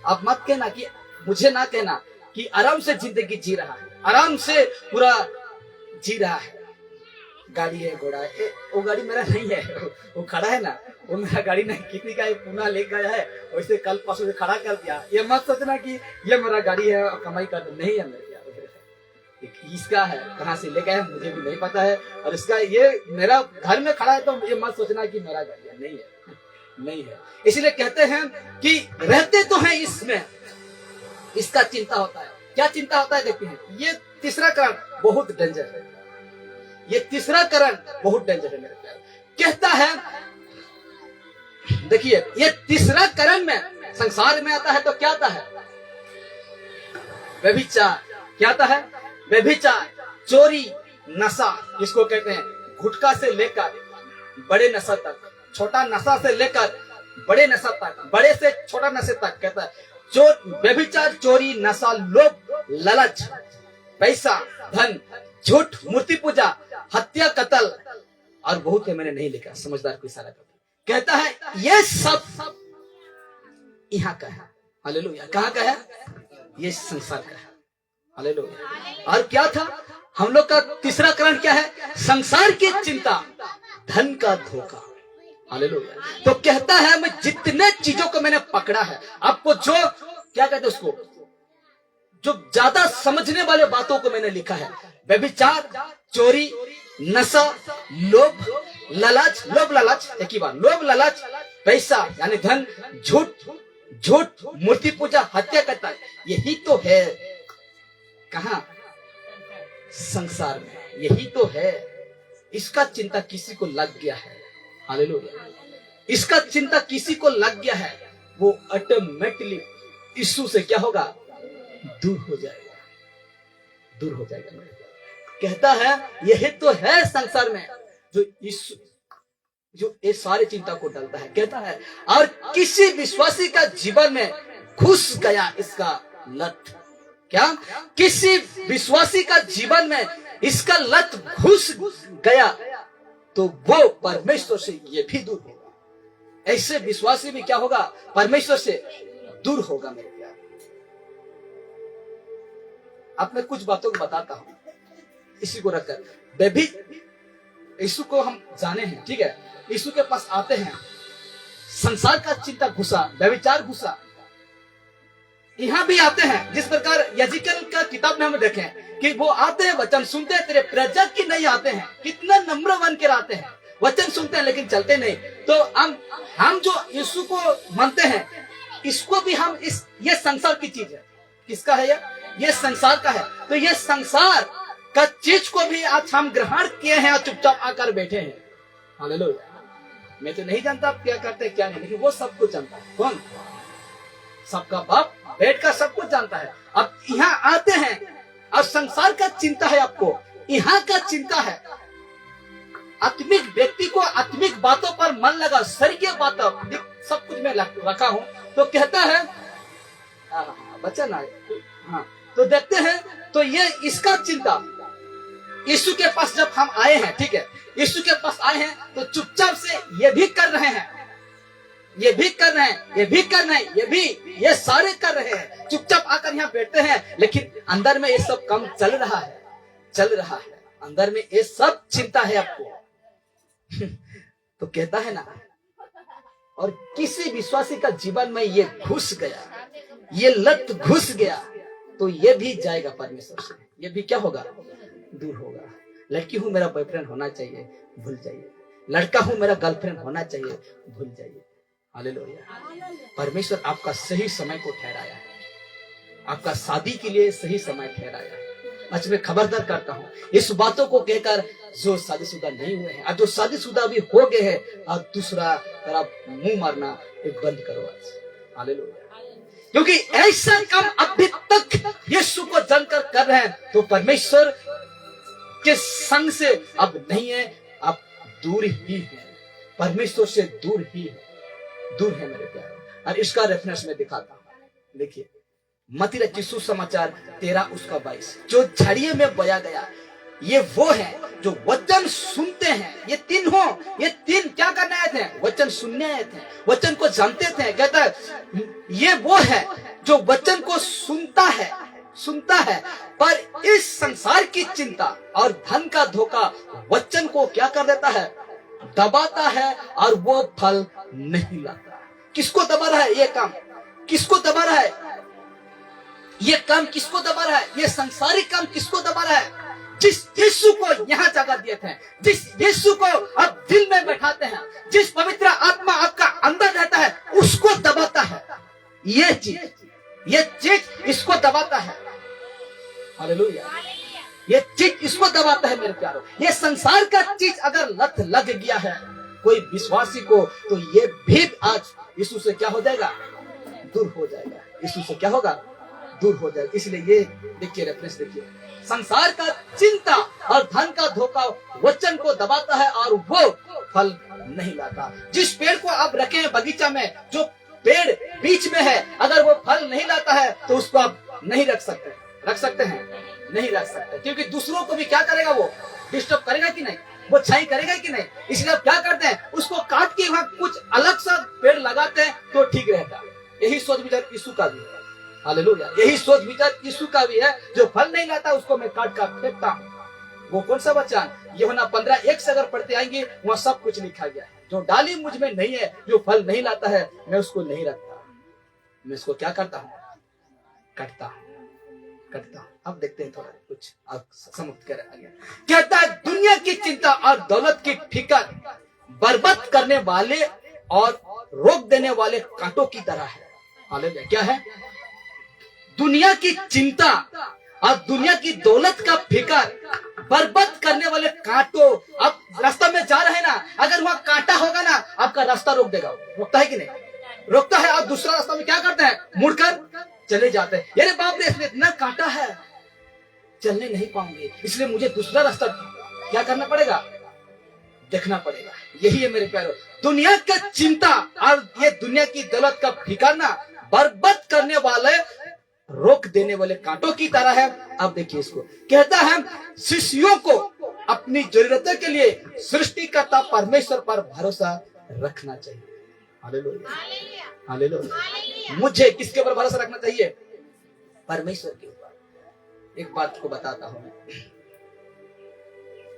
आप मत कहना कि, मुझे ना कहना कि आराम से जिंदगी जी रहा है, आराम से पूरा जी रहा है, गाड़ी है, घोड़ा है। वो गाड़ी मेरा नहीं है, वो खड़ा है ना, वो मेरा गाड़ी नहीं। कितनी का पुणे ले गया है, वैसे कल परसों से खड़ा कर दिया। ये मत सोचना कि ये मेरा गाड़ी है और कमाई कर नहीं है मेरे प्यार। इसका है, कहाँ से ले गया है मुझे भी नहीं पता है, और इसका ये मेरा घर में खड़ा है, तो ये मत सोचना कि मेरा गाड़ी है, नहीं है, नहीं है। इसलिए कहते हैं कि रहते तो हैं इसमें, इसका चिंता होता है। क्या चिंता होता है देखते हैं। ये तीसरा कारण बहुत डेंजर है, ये तीसरा कारण बहुत डेंजर है मेरे प्यार। कहता है देखिए, ये तीसरा कारण में संसार में आता है तो क्या आता है? व्यभिचार। क्या आता है? व्यभिचार, चोरी, नशा, इसको कहते हैं। गुटखा से लेकर बड़े नशा तक, छोटा नशा से लेकर बड़े नशा तक, बड़े से छोटा नशे तक। कहता है व्यभिचार, चोरी, नशा, लोभ, लालच, पैसा, धन, झूठ, मूर्ति पूजा, हत्या, कत्ल और बहुत है, मैंने नहीं लिखा, समझदार को इशारा करता। कहता है ये सब यहाँ का है। हालेलुया। कहाँ का है? ये संसार का है। हालेलुया। और क्या था हम लोग का तीसरा कारण? क्या है? संसार की चिंता, धन का धोखा। हालेलुया। तो कहता है मैं जितने चीजों को मैंने पकड़ा है, आपको जो क्या कहते हैं उसको, जो ज्यादा समझने वाले बातों को मैंने लिखा है। व्यभिचार, चोरी, नशा, लोभ, लालच, लोभ लालच, एक ही बार, लोभ लालच, पैसा यानी धन, झूठ, मूर्ति पूजा, हत्या करता है, यही तो है। कहां? संसार में यही तो है। इसका चिंता किसी को लग गया है। हालेलुया। इसका चिंता किसी को लग गया है, वो ऑटोमेटिकली यीशु से क्या होगा? दूर हो जाएगा, दूर हो जाएगा। कहता है यही तो है संसार में जो यीशु, जो ये सारे चिंता को डालता है। कहता है और किसी विश्वासी का जीवन में घुस गया इसका लत। क्या? किसी विश्वासी का जीवन में इसका लत घुस गया तो वो परमेश्वर से ये भी दूर होगा। ऐसे विश्वासी भी क्या होगा? परमेश्वर से दूर होगा। मेरे प्यार, अब मैं कुछ बातों को बताता हूं इसी को रखकर। यीशु को हम जाने हैं, ठीक है। यीशु के पास आते हैं, संसार का चिंता घुसा, व्यभिचार घुसा, यहाँ भी आते हैं, जिस प्रकार यजिकल का किताब में हम देखें कि वो आते हैं, वचन सुनते हैं, तेरे प्रजा की नहीं आते हैं, कितना नम्र बन के आते हैं, वचन सुनते हैं लेकिन चलते नहीं। तो हम जो यीशु को मानते हैं, इसको भी हम ये संसार की चीज है। किसका है ये संसार का है। तो ये संसार का चीज को भी आज हम ग्रहण किए हैं और चुपचाप आकर बैठे हैं। हालेलुया। मैं तो नहीं जानता आप क्या करते हैं क्या नहीं, लेकिन वो सब कुछ जानता है। कौन? सबका बाप बैठ कर सब कुछ जानता है। अब यहाँ आते हैं और संसार का चिंता है आपको, यहाँ का चिंता है। आत्मिक व्यक्ति को आत्मिक बातों पर मन लगा, स्वर्गीय बातों सब कुछ मैं रखा हूं। तो कहता है वचन आए, हाँ, तो देखते हैं। तो ये इसका चिंता, यीशु के पास जब हम आए हैं, ठीक है, यीशु के पास आए हैं तो चुपचाप से ये भी कर रहे हैं, ये भी कर रहे हैं, ये भी कर रहे हैं, ये सारे कर रहे हैं, चुपचाप आकर यहाँ बैठते हैं, लेकिन अंदर में ये सब काम चल रहा है, अंदर में ये सब चिंता है आपको। तो कहता है ना, और किसी विश्वासी का जीवन में ये घुस गया, ये लत घुस गया, तो ये भी जाएगा परमेश्वर से, ये भी क्या होगा? दूर होगा। लड़की हूं मेरा बॉयफ्रेंड होना चाहिए, भूल जाइए। लड़का हूं मेरा गर्लफ्रेंड होना चाहिए, भूल जाइए। हालेलुया। परमेश्वर आपका सही समय को ठहराया है, आपका शादी के लिए सही समय ठहराया है। आज मैं खबरदार करता हूँ इस बातों को कहकर, जो शादीशुदा नहीं हुए हैं और जो शादीशुदा भी हो गए हैं, और दूसरा तरफ मुंह मारना एक बंद करो आज। हालेलुया। क्योंकि ऐसा काम अभी तक यीशु को जानकर कर रहे हैं, तो परमेश्वर के संग से अब नहीं है, आप दूर ही है, परमेश्वर से दूर ही है, दूर है मेरे प्यारे। और इसका रेफरेंस में दिखाता हूं, देखिए मत्ती रचित सुसमाचार 13:22, जो झड़िए में बया गया, ये वो है जो वचन सुनते हैं। ये तीन क्या करने आए थे? वचन सुनने आए थे, वचन को जानते थे। कहता है ये वो है जो वचन को सुनता है, पर इस संसार की चिंता और धन का धोखा वचन को क्या कर देता है? दबाता है, और वो फल नहीं लाता। किसको दबा रहा है? ये काम किसको दबा रहा है? ये काम किसको दबा रहा है? ये संसारिक काम किसको दबा रहा है? जिस यीशु को यहाँ जगह दिए थे, जिस यीशु को आप दिल में बैठाते हैं, जिस पवित्र आत्मा आपका अंदर रहता है, उसको दबाता है। ये चीज इसको दबाता है। हालेलुया। ये चीज इसको दबाता है मेरे प्यारों। ये संसार का चीज अगर लत लग गया है कोई विश्वासी को, तो ये भी आज यीशु से क्या हो जाएगा? दूर हो जाएगा। यीशु से क्या होगा? दूर हो जाएगा। इसलिए ये देखिए, रेफरेंस देखिए, संसार का चिंता और धन का धोखा वचन को दबाता है, और वो फल नहीं लाता। जिस पेड़ को आप रखे हैं बगीचा में, जो पेड़ बीच में है, अगर वो फल नहीं लाता है तो उसको आप नहीं रख सकते हैं? नहीं रख सकते, क्योंकि दूसरों को भी क्या करेगा? वो डिस्टर्ब करेगा कि नहीं? वो छाई करेगा कि नहीं? इसलिए आप क्या करते हैं? उसको काट के वहां कुछ अलग सा पेड़ लगाते हैं तो ठीक रहता। यही सोच विचार यीशु का भी है। हालेलुया। यही सोच विचार यीशु का भी है। जो फल नहीं लाता उसको मैं काट कर फेंकता हूँ। वो कौन सा वचन? यूहन्ना 15:1 से अगर पढ़ते आएंगे, वहाँ सब कुछ लिखा गया है। जो डाली मुझ में नहीं है, जो फल नहीं लाता है, मैं उसको नहीं रखता, मैं उसको क्या करता हूँ? कटता हूँ। अब देखते हैं थोड़ा कुछ अब समाप्त कर आगे। कहता है दुनिया की चिंता और दौलत की फिकर बर्बाद करने वाले और रोक देने वाले कांटों की तरह है। हालेलुया। क्या है? दुनिया की चिंता और दुनिया की दौलत का फिकर बर्बाद करने वाले कांटों। आप रास्ता में जा रहे हैं ना, अगर वहां कांटा होगा ना, आपका रास्ता रोक देगा। रोकता है कि नहीं? रोकता है। और दूसरा रास्ता में क्या करते हैं? मुड़कर चले जाते हैं। अरे बाप रे, इसमें इतना कांटा है, चलने नहीं पाऊंगे, इसलिए मुझे दूसरा रास्ता क्या करना पड़ेगा? देखना पड़ेगा। यही है मेरे प्यारों, दुनिया का चिंता और ये दुनिया की दौलत का फिकारना बर्बाद करने वाले, रोक देने वाले कांटों की तरह है। अब देखिए इसको, कहता है शिष्यों को अपनी जरूरतों के लिए सृष्टिकर्ता परमेश्वर पर भरोसा रखना चाहिए। हालेलुया। हालेलुया। मुझे किसके ऊपर भरोसा रखना चाहिए? परमेश्वर के ऊपर। एक बात को बताता हूं मैं,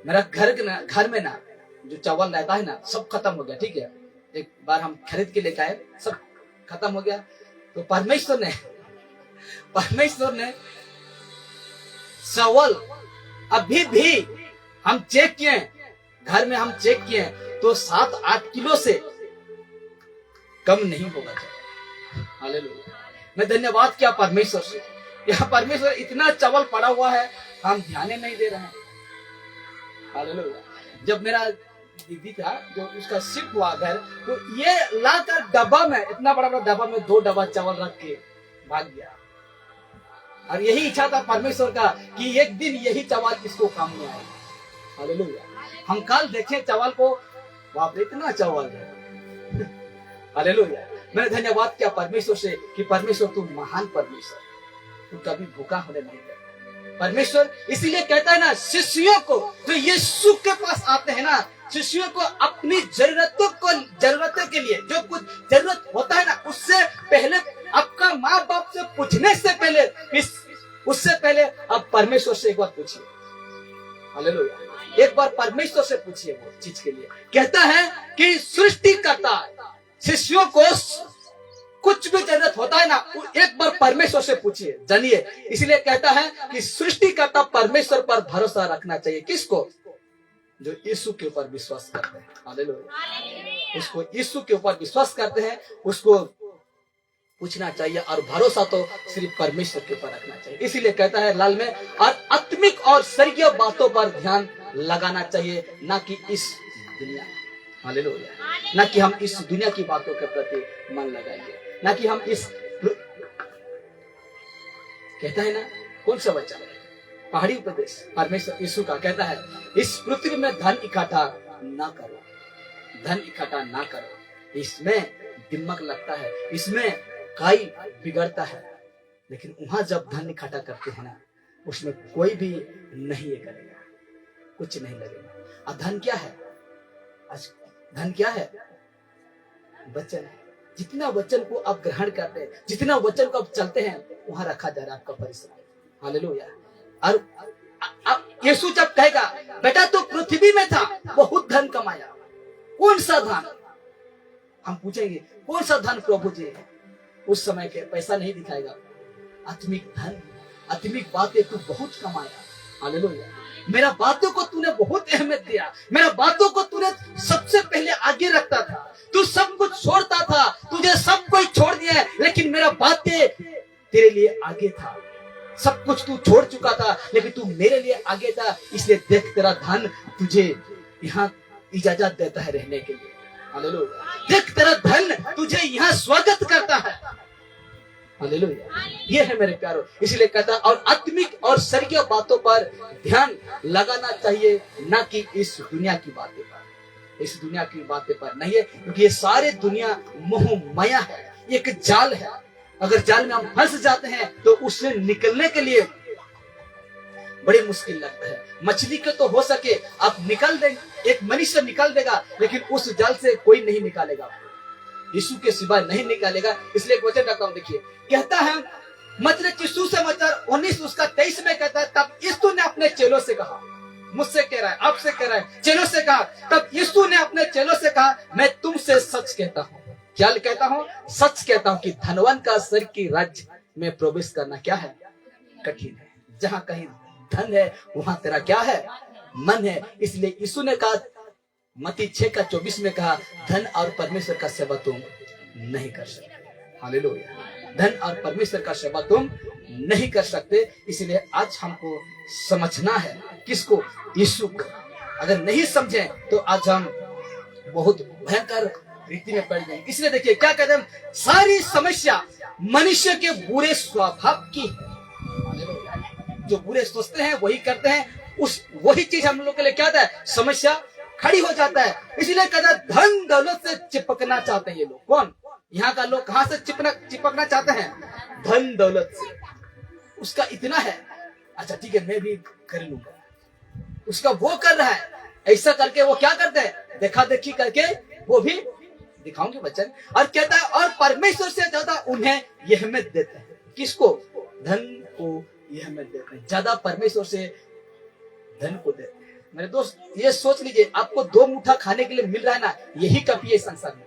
मेरा घर में ना जो चावल रहता है ना, सब खत्म हो गया। ठीक है, एक बार हम खरीद के लेकर आए, सब खत्म हो गया। तो परमेश्वर ने परमेश्वर ने चावल अभी भी हम चेक किए, घर में हम चेक किए तो 7-8 किलो से कम नहीं होगा चावल। हालेलुया। मैं धन्यवाद किया परमेश्वर से, यह परमेश्वर इतना चावल पड़ा हुआ है, हम ध्यान नहीं दे रहे हैं। हालेलुया। जब मेरा दीदी था, जो उसका शिफ्ट हुआ घर, तो ये लाकर डब्बा में, इतना बड़ा बड़ा डब्बा में 2 डब्बा चावल रख के भाग गया। और यही इच्छा था परमेश्वर का कि एक दिन यही चावल इसको काम में आए। हालेलुया। हम कल देखे चावल को, बाप रे इतना चावल है। हालेलुया। मैंने धन्यवाद किया परमेश्वर से कि परमेश्वर तू महान परमेश्वर, तू कभी भूखा होने नहीं देता परमेश्वर। इसीलिए कहता है ना, शिष्यों को जो यीशु के पास आते हैं ना, शिष्यों को अपनी जरूरतों के लिए जो कुछ जरूरत होता है ना, उससे पहले आपका माँ बाप से पूछने से पहले, उससे पहले आप परमेश्वर से एक बार पूछिए। हालेलुया। एक बार परमेश्वर से पूछिए वो चीज के लिए। कहता है कि सृष्टिकर्ता शिष्यों को कुछ भी जरूरत होता है ना, एक बार परमेश्वर से पूछिए, जानिए। इसलिए कहता है कि सृष्टिकर्ता परमेश्वर पर भरोसा रखना चाहिए। किसको? जो यीशु के ऊपर विश्वास करते हैं। हालेलुया। उसको यीशु के ऊपर विश्वास करते हैं, उसको पूछना चाहिए और भरोसा तो सिर्फ परमेश्वर के ऊपर रखना चाहिए। इसीलिए कहता है लाल में, और आत्मिक और स्वर्गीय बातों पर ध्यान लगाना चाहिए, ना कि इस दुनिया। हालेलुया। ना कि हम इस दुनिया की बातों के प्रति मन लगाएंगे, ना कि हम इस, कहता है ना, कौन सा वचन है? पहाड़ी उपदेश परमेश्वर यीशु का कहता है, इस पृथ्वी में धन इकट्ठा ना करो, धन इकट्ठा ना करो। इसमें दिमाग लगता है, इसमें काई बिगड़ता है, लेकिन वहां जब धन इकट्ठा करते हैं ना, उसमें कोई भी नहीं ये करेगा, कुछ नहीं लगेगा। और धन क्या है? आज धन क्या है? वचन है। जितना वचन को आप ग्रहण करते हैं, जितना वचन को आप चलते हैं, वहां रखा जा रहा है आपका परिश्रम। हालेलुया। और यीशु जब कहेगा, बेटा तो पृथ्वी में था, बहुत धन कमाया, कौन सा धन? हम पूछेंगे कौन सा धन प्रभु जी? उस समय के पैसा नहीं दिखाएगा, आत्मिक धन, आत्मिक बातें तू बहुत कमाया। हालेलुया। मेरा बातों को तूने बहुत अहमियत दिया, मेरा बातों को तूने सबसे पहले आगे रखता था, तू सब कुछ छोड़ता था, तुझे सब कोई छोड़ दिया है, लेकिन मेरा बातें तेरे लिए आगे था। सब कुछ तू छोड़ चुका था, लेकिन तू मेरे लिए आगे था। इसलिए देख, तेरा धन तुझे यहाँ इजाजत देता है रहने के लिए। हालेलुया। देख, तेरा धन तुझे यहाँ स्वागत करता है। हालेलुया। ये है मेरे प्यारों। इसलिए कहता, और आत्मिक और स्वर्गीय बातों पर ध्यान लगाना चाहिए, ना कि इस दुनिया की बातें पर। इस दुनिया की बातें पर नहीं है, क्योंकि ये सारे दुनिया मोह माया है, एक जाल है। अगर जाल में हम फंस जाते हैं तो उससे निकलने के लिए बड़ी मुश्किल लगता है। मछली के तो हो सके आप निकल देंगे, एक मनुष्य निकल देगा, लेकिन उस जाल से कोई नहीं निकालेगा, यीशु के सिवा नहीं निकालेगा। इसलिए एक वचन रखता हूं, देखिए, कहता है मत्ती यीशु समाचार 19 उसका 23 में कहता है, तब यीशु ने अपने चेलों से कहा, मुझसे कह रहा है, आपसे कह रहा है, चेलों से कहा, तब यीशु ने अपने चेलों से कहा, मैं तुमसे सच कहता हूँ। क्या कहता हूँ? सच कहता हूँ कि धनवान का स्वर्ग की राज्य में प्रवेश करना क्या है? कठिन है। जहां कहीं धन है, वहां तेरा क्या है? मन है। इसलिए यीशु ने कहा, मत्ती 6:24 में कहा, धन और परमेश्वर का सेवा तुम नहीं कर सकते। हालेलुया। धन और परमेश्वर का सेवा तुम नहीं कर सकते। इसलिए आज हमको समझना है, किसको? यीशु को। अगर नहीं समझे तो आज हम बहुत भयंकर रीति में पड़ जाएंगे। इसलिए देखिए क्या कहते हैं, सारी समस्या मनुष्य के बुरे स्वभाव की है। जो बुरे सोचते हैं वही करते हैं, वही चीज हम लोग के लिए क्या है? समस्या खड़ी हो जाता है। इसलिए कहता है, धन दौलत से चिपकना चाहते हैं ये लोग। कौन? यहाँ का लोग कहां से चिपकना चाहते हैं? धन दौलत से। उसका इतना है, अच्छा ठीक है मैं भी कर लूंगा, उसका वो कर रहा है, ऐसा करके वो क्या करते हैं? देखा देखी करके वो भी दिखाऊंगे वचन। और कहता है, और परमेश्वर से ज्यादा उन्हें यह अहमियत देते हैं। किसको? धन को यह अहमियत देते हैं, ज्यादा परमेश्वर से धन को देते हैं। मेरे दोस्त ये सोच लीजिए, आपको 2 मुट्ठा खाने के लिए मिल रहा है ना, यही कपी है संसार में।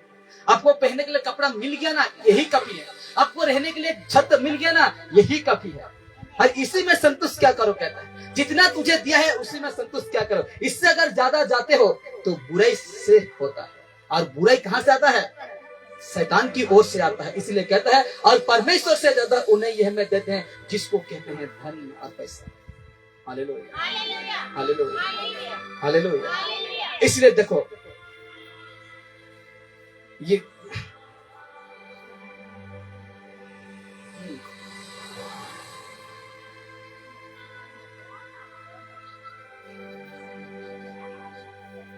आपको पहनने के लिए कपड़ा मिल गया ना, यही कपी है। आपको रहने के लिए छत मिल गया ना, यही काफी है। और इसी में संतुष्ट क्या करो, कहता है जितना तुझे दिया है उसी में संतुष्ट क्या करो। इससे अगर ज्यादा जाते हो तो बुराई से होता है, और बुराई कहां से आता है? शैतान की ओर से आता है। इसलिए कहता है और परमेश्वर से ज्यादा उन्हें यह हमें देते हैं जिसको कहते हैं धन और पैसा। Hallelujah, hallelujah, hallelujah. इसलिए देखो ये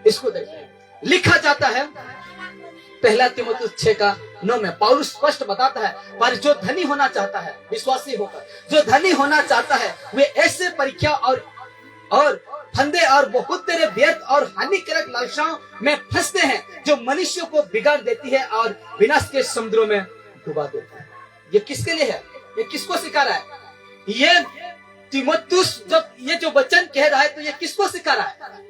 इसको देखते हैं, लिखा जाता है पहला तीमुथियुस 6:9 में पौलुस स्पष्ट बताता है, पर जो धनी होना चाहता है, विश्वासी होकर जो धनी होना चाहता है, वे ऐसे परीक्षा और फंदे और बहुत तेरे व्यर्थ और हानिकारक लालसाओं में फंसते हैं जो मनुष्य को बिगाड़ देती है और विनाश के समुद्रों में डुबा देता है। ये किसके लिए है? ये किसको सिखा रहा है? ये तीमुथियुस जब ये जो वचन कह रहा है तो ये किसको सिखा रहा है?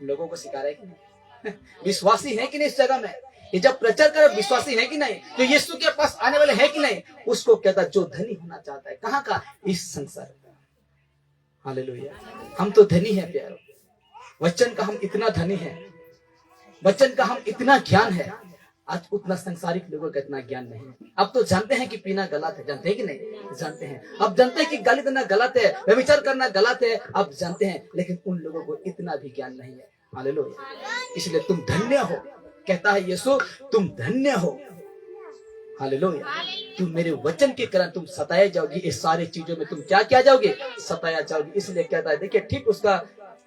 लोगों को सिखा रहा है कि नहीं? विश्वासी है कि नहीं इस जगह में? ये जब प्रचार कर विश्वासी है कि नहीं? जो यीशु के पास आने वाले है कि नहीं? उसको कहता जो धनी होना चाहता है। कहाँ का? इस संसार का। हालेलुया। हम तो धनी है प्यारो, वचन का हम इतना धनी है, वचन का हम इतना ज्ञान है। आज उतना संसारिक लोगों का इतना ज्ञान नहीं। अब तो जानते हैं कि पीना गलत है, जानते हैं कि नहीं? जानते हैं। अब जानते हैं कि गाली देना गलत है, व्यभिचार करना गलत है, अब जानते हैं, लेकिन उन लोगों को इतना भी ज्ञान नहीं है। हालेलुया। इसलिए तुम धन्य हो, कहता है यीशु, तुम धन्य हो। हालेलुया। तुम मेरे वचन के कारण तुम सताए जाओगे, इस सारी चीजों में तुम क्या किया जाओगे? सताया जाओगे। इसलिए कहता है, देखिए ठीक उसका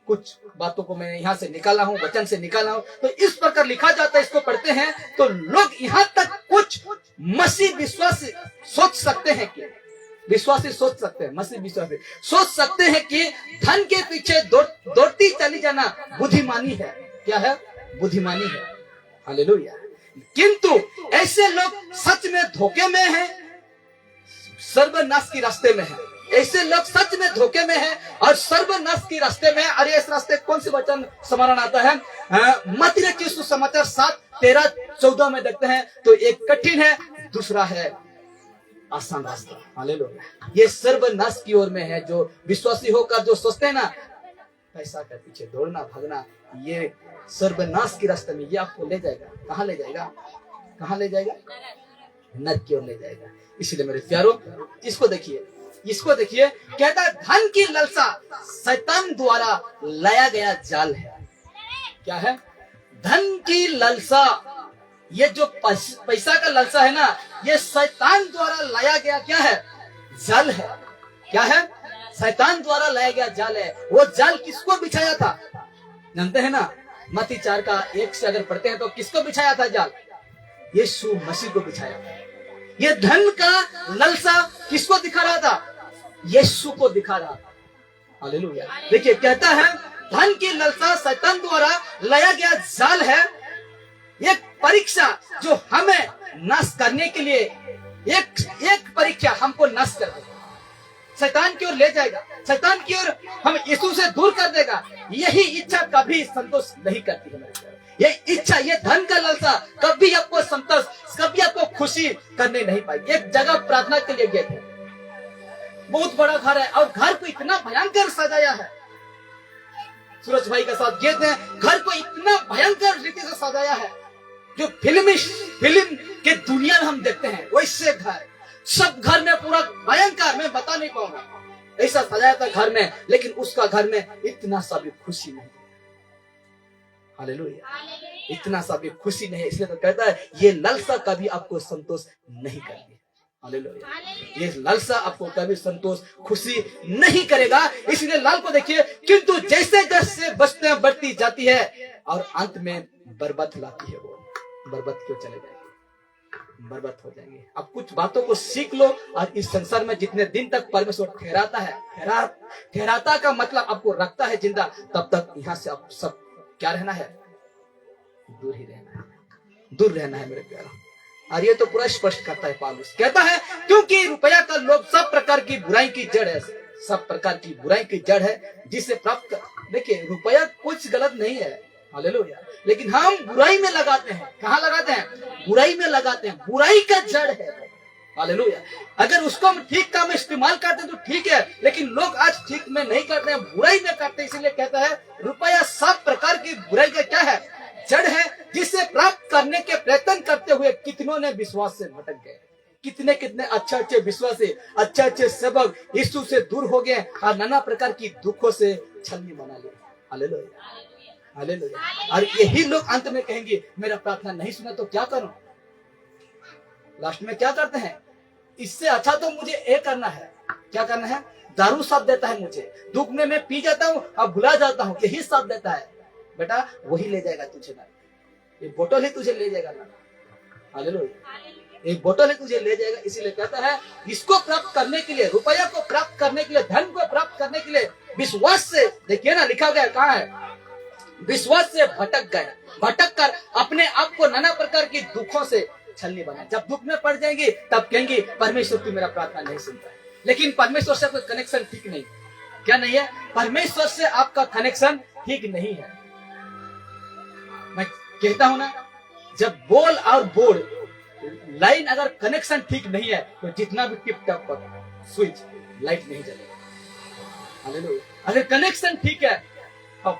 कुछ बातों को मैं यहाँ से निकाला हूँ, वचन से निकाला हूँ। तो इस प्रकार लिखा जाता है, इसको पढ़ते हैं तो लोग यहाँ तक कुछ मसीह विश्वासी सोच सकते हैं कि विश्वासी सोच सकते हैं, मसीह विश्वासी सोच सकते हैं कि धन के पीछे दौड़ती चली जाना बुद्धिमानी है। क्या है? बुद्धिमानी है। हालेलुया। किंतु ऐसे लोग सच में धोखे में हैं, सर्वनाश के रास्ते में हैं। ऐसे लोग सच में धोखे में हैं और सर्वनाश के रास्ते में। अरे इस रास्ते कौन से वचन स्मरण आता है? मत्ती रचित सुसमाचार 7:13-14 में देखते हैं तो एक कठिन है, दूसरा है आसान रास्ता। हालेलुया। ये सर्वनाश की ओर में है। जो विश्वासी होकर जो सोचते हैं ना पैसा के पीछे दौड़ना भागना, ये सर्वनाश के रास्ते में ये आपको ले जाएगा। कहाँ ले जाएगा? कहाँ ले जाएगा? नरक की ओर ले जाएगा। इसलिए मेरे प्यारो इसको देखिए, इसको देखिए, कहता है धन की लालसा शैतान द्वारा लाया गया जाल है। क्या है? धन की लालसा, ये जो पैसा का लालसा है ना, ये शैतान द्वारा लाया गया क्या है? जाल है। क्या है? शैतान द्वारा लाया गया जाल है। वो जाल किसको बिछाया था? जानते हैं ना? मत्ती 4:1 से अगर पढ़ते हैं तो किसको बिछाया था जाल? यीशु मसीह को बिछाया था। ये धन का लालसा किसको दिखा रहा था? यीशु को दिखा रहा था। हालेलुया। देखिए कहता है धन की लालसा शैतान द्वारा लाया गया जाल है, एक परीक्षा जो हमें नाश करने के लिए, एक परीक्षा हमको नाश कर देगा, शैतान की ओर ले जाएगा, शैतान की ओर हम यीशु से दूर कर देगा। यही इच्छा कभी संतोष नहीं करती है मेरे। ये इच्छा, ये धन का लालसा कभी आपको संतोष, कभी आपको खुशी करने नहीं पाएगी। एक जगह प्रार्थना के लिए गए थे, बहुत बड़ा घर है और घर को इतना भयंकर सजाया है। सूरज भाई के साथ गए थे, घर को इतना भयंकर रीति से सजाया है जो फिल्म के दुनिया में हम देखते हैं वैसे घर, सब घर में पूरा भयंकर, मैं बता नहीं पाऊंगा ऐसा सजाया था घर में, लेकिन उसका घर में इतना सा भी खुशी नहीं। हालेलुया। इतना सा भी खुशी नहीं। इसलिए तो कहता है ये लालसा कभी आपको संतोष नहीं करेगी। हालेलुया। ये लालसा आपको कभी संतोष खुशी नहीं करेगा। इसलिए लाल को देखिए, किंतु जैसे जैसे बस्तियां बढ़ती जाती है और अंत में बर्बाद लाती है, वो बर्बाद क्यों चले जाएंगे? बर्बाद हो जाएंगे। अब कुछ बातों को सीख लो और इस संसार में जितने दिन तक परमेश्वर ठहराता है, ठहराता का मतलब आपको रखता है जिंदा, तब तक यहाँ से आप सब क्या रहना है? दूर ही रहना है, दूर रहना है मेरे प्यारा। और ये तो पूरा स्पष्ट करता है पौलुस, कहता है क्योंकि रुपया का लोभ सब प्रकार की बुराई की जड़ है, सब प्रकार की बुराई की जड़ है जिसे प्राप्त कर। देखिए रुपया कुछ गलत नहीं है, हालेलुया, लेकिन हम बुराई में लगाते हैं। कहाँ लगाते हैं? बुराई में लगाते हैं। बुराई का जड़ है, हालेलुया। अगर उसको हम ठीक काम में इस्तेमाल करते हैं तो ठीक है, लेकिन लोग आज ठीक में नहीं करते हैं, बुराई में करते हैं। इसीलिए कहता है रुपया सब प्रकार की बुराई का क्या है, जड़ है, जिसे प्राप्त करने के प्रयत्न करते हुए कितनों ने विश्वास से भटक गए। कितने कितने अच्छे अच्छे विश्वासी, अच्छे अच्छे सेवक यीशु से दूर हो गए और नाना प्रकार की दुखों से छलनी बना लिए। Hallelujah, hallelujah. और यही लोग अंत में कहेंगे मेरा प्रार्थना नहीं सुना तो क्या करूं। लास्ट में क्या करते हैं, इससे अच्छा तो मुझे ये करना है। क्या करना है, दारू साथ देता है मुझे, दुख में मैं पी जाता हूँ और भुला जाता हूँ, यही साथ देता है। बेटा वही ले जाएगा तुझे ना, ये बोतल ही तुझे ले जाएगा ना। हालेलुया, एक बोतल ही तुझे ले जाएगा। इसीलिए कहता है इसको प्राप्त करने के लिए, रुपया को प्राप्त करने के लिए, धन को प्राप्त करने के लिए विश्वास से, देखिए ना लिखा गया कहाँ है, विश्वास से भटक गए, भटक कर अपने आप को नाना प्रकार की दुखों से छलनी बनाए। जब दुख में पड़ जाएंगे तब कहेंगे परमेश्वर तू मेरा प्रार्थना नहीं सुनता है। लेकिन परमेश्वर से कोई कनेक्शन ठीक नहीं, क्या नहीं है, परमेश्वर से आपका कनेक्शन ठीक नहीं है। मैं कहता हूं ना, जब बोल और बोर्ड लाइन अगर कनेक्शन ठीक नहीं है तो जितना भी टिप टॉप पर स्विच लाइट नहीं जलेगा। हालेलुया। अगर कनेक्शन ठीक है तब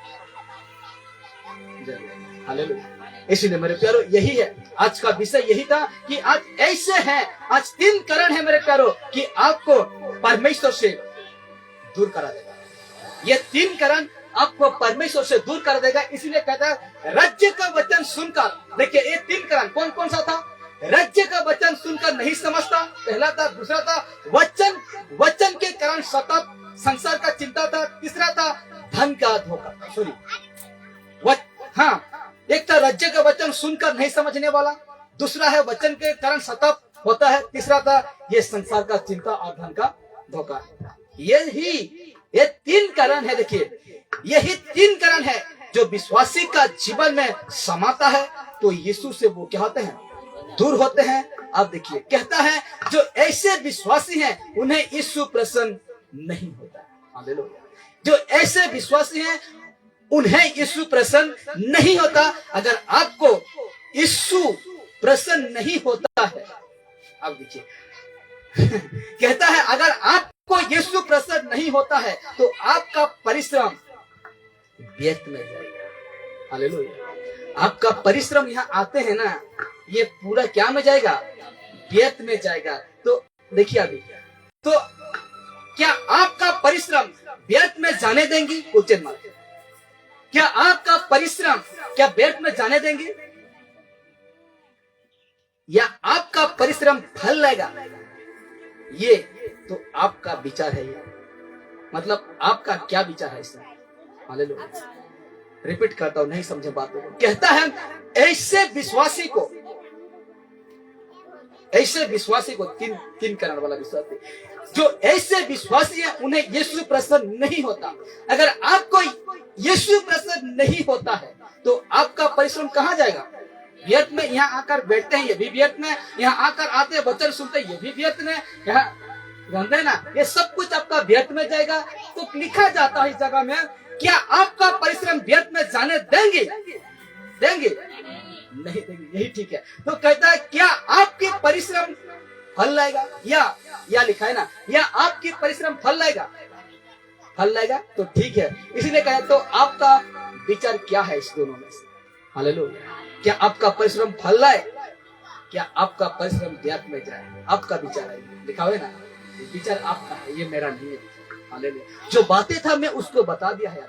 जलेगा। हालेलुया। इसीलिए मेरे प्यारो यही है आज का विषय, यही था कि आज ऐसे हैं, आज 3 कारण है मेरे प्यारो कि आपको परमेश्वर से दूर करा देगा। ये 3 कारण आपको परमेश्वर से दूर कर देगा। इसीलिए कहता है राज्य का वचन सुनकर, देखिए ये 3 कारण कौन कौन सा था, राज्य का वचन सुनकर नहीं समझता, पहला था। दूसरा था वचन के कारण सतत संसार का चिंता था। तीसरा था धन का धोखा, एक था राज्य का वचन सुनकर नहीं समझने वाला, दूसरा है वचन के कारण सतत होता है, तीसरा था ये संसार का चिंता और धन का धोखा। ये 3 कारण है। देखिए यही 3 कारण है जो विश्वासी का जीवन में समाता है तो यीशु से वो क्या होते हैं, दूर होते हैं। अब देखिए कहता है जो ऐसे विश्वासी हैं उन्हें यीशु प्रसन्न नहीं होता। हालेलुया। जो ऐसे विश्वासी हैं उन्हें यीशु प्रसन्न नहीं होता। अगर आपको यीशु प्रसन्न नहीं होता है, अब देखिए कहता है अगर आपको यीशु प्रसन्न नहीं होता है तो आपका परिश्रम व्यर्थ में जाएगा। हालेलुया। आपका परिश्रम यहाँ आते हैं ना, ये पूरा क्या में जाएगा, व्यर्थ में जाएगा। तो देखिए अभी तो क्या आपका परिश्रम व्यर्थ में जाने देंगी, क्वेश्चन मार्क। क्या आपका परिश्रम क्या व्यर्थ में जाने देंगे, या आपका परिश्रम फल लाएगा, ये तो आपका विचार है। ये मतलब आपका क्या विचार है इसमें। हालेलुया। रिपीट करता हूं, नहीं समझे बातों को। कहता है ऐसे विश्वासी को 3 कारण वाला विश्वासी, जो ऐसे विश्वासी है उन्हें यीशु प्रसन्न नहीं होता। अगर आपको यीशु प्रसन्न नहीं होता है तो आपका परिश्रम कहाँ जाएगा, व्यर्थ में। यहाँ आकर बैठते हैं ये भी व्यर्थ में, यहाँ आकर आते वचन सुनते ये भी व्यर्थ में, यहाँ जानते ना, ये सब कुछ आपका व्यर्थ में जाएगा। तो लिखा जाता है इस जगह में, क्या आपका परिश्रम व्यर्थ में जाने देंगे, नहीं देंगे, यही ठीक है। तो कहता है क्या आपके परिश्रम फल लाएगा, या लिखा है ना, या आपकी परिश्रम फल लाएगा, तो ठीक है। इसीलिए कहा तो आपका विचार क्या है इस दोनों में से। हालेलुया। क्या आपका परिश्रम फल लाए, क्या आपका परिश्रम व्यर्थ में जाए, आपका विचार है। लिखा हुआ है ना, विचार आपका है, ये मेरा नहीं है। हालेलुया। जो बातें था मैं उसको बता दिया है,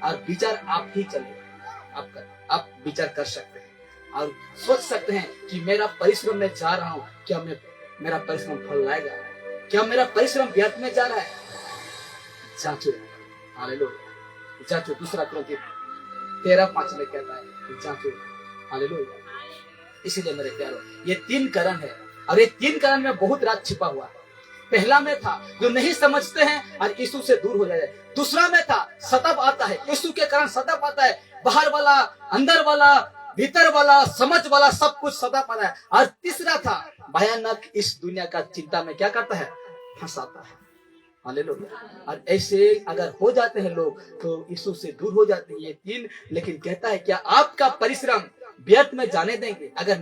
और विचार आप ही चले, आप विचार कर सकते हैं और सोच सकते हैं कि मेरा परिश्रम में जा रहा हूँ, क्या मेरा परिश्रम फल लाएगा, क्या मेरा परिश्रम व्यर्थ में जा रहा है। जांचो। हालेलुया। जांचो। 2 कुरिन्थियों 13:5 में कहता है जांचो। हालेलुया। इसीलिए मेरे प्यारो ये 3 कारण है, और ये 3 कारण में बहुत राज छिपा हुआ है। पहला में था जो नहीं समझते हैं और यीशु से दूर हो जाए। दूसरा में था सतब आता है, यीशु के कारण सतब आता है, बाहर वाला, अंदर वाला, भीतर वाला, समझ वाला, सब कुछ सतब आता है। और तीसरा था भयानक इस दुनिया का चिंता में क्या करता है, फंसाता है। हालेलुया। और ऐसे अगर हो जाते हैं लोग तो यीशु से दूर हो जाते हैं ये 3। लेकिन कहता है क्या आपका परिश्रम व्यर्थ में जाने देंगे, अगर नहीं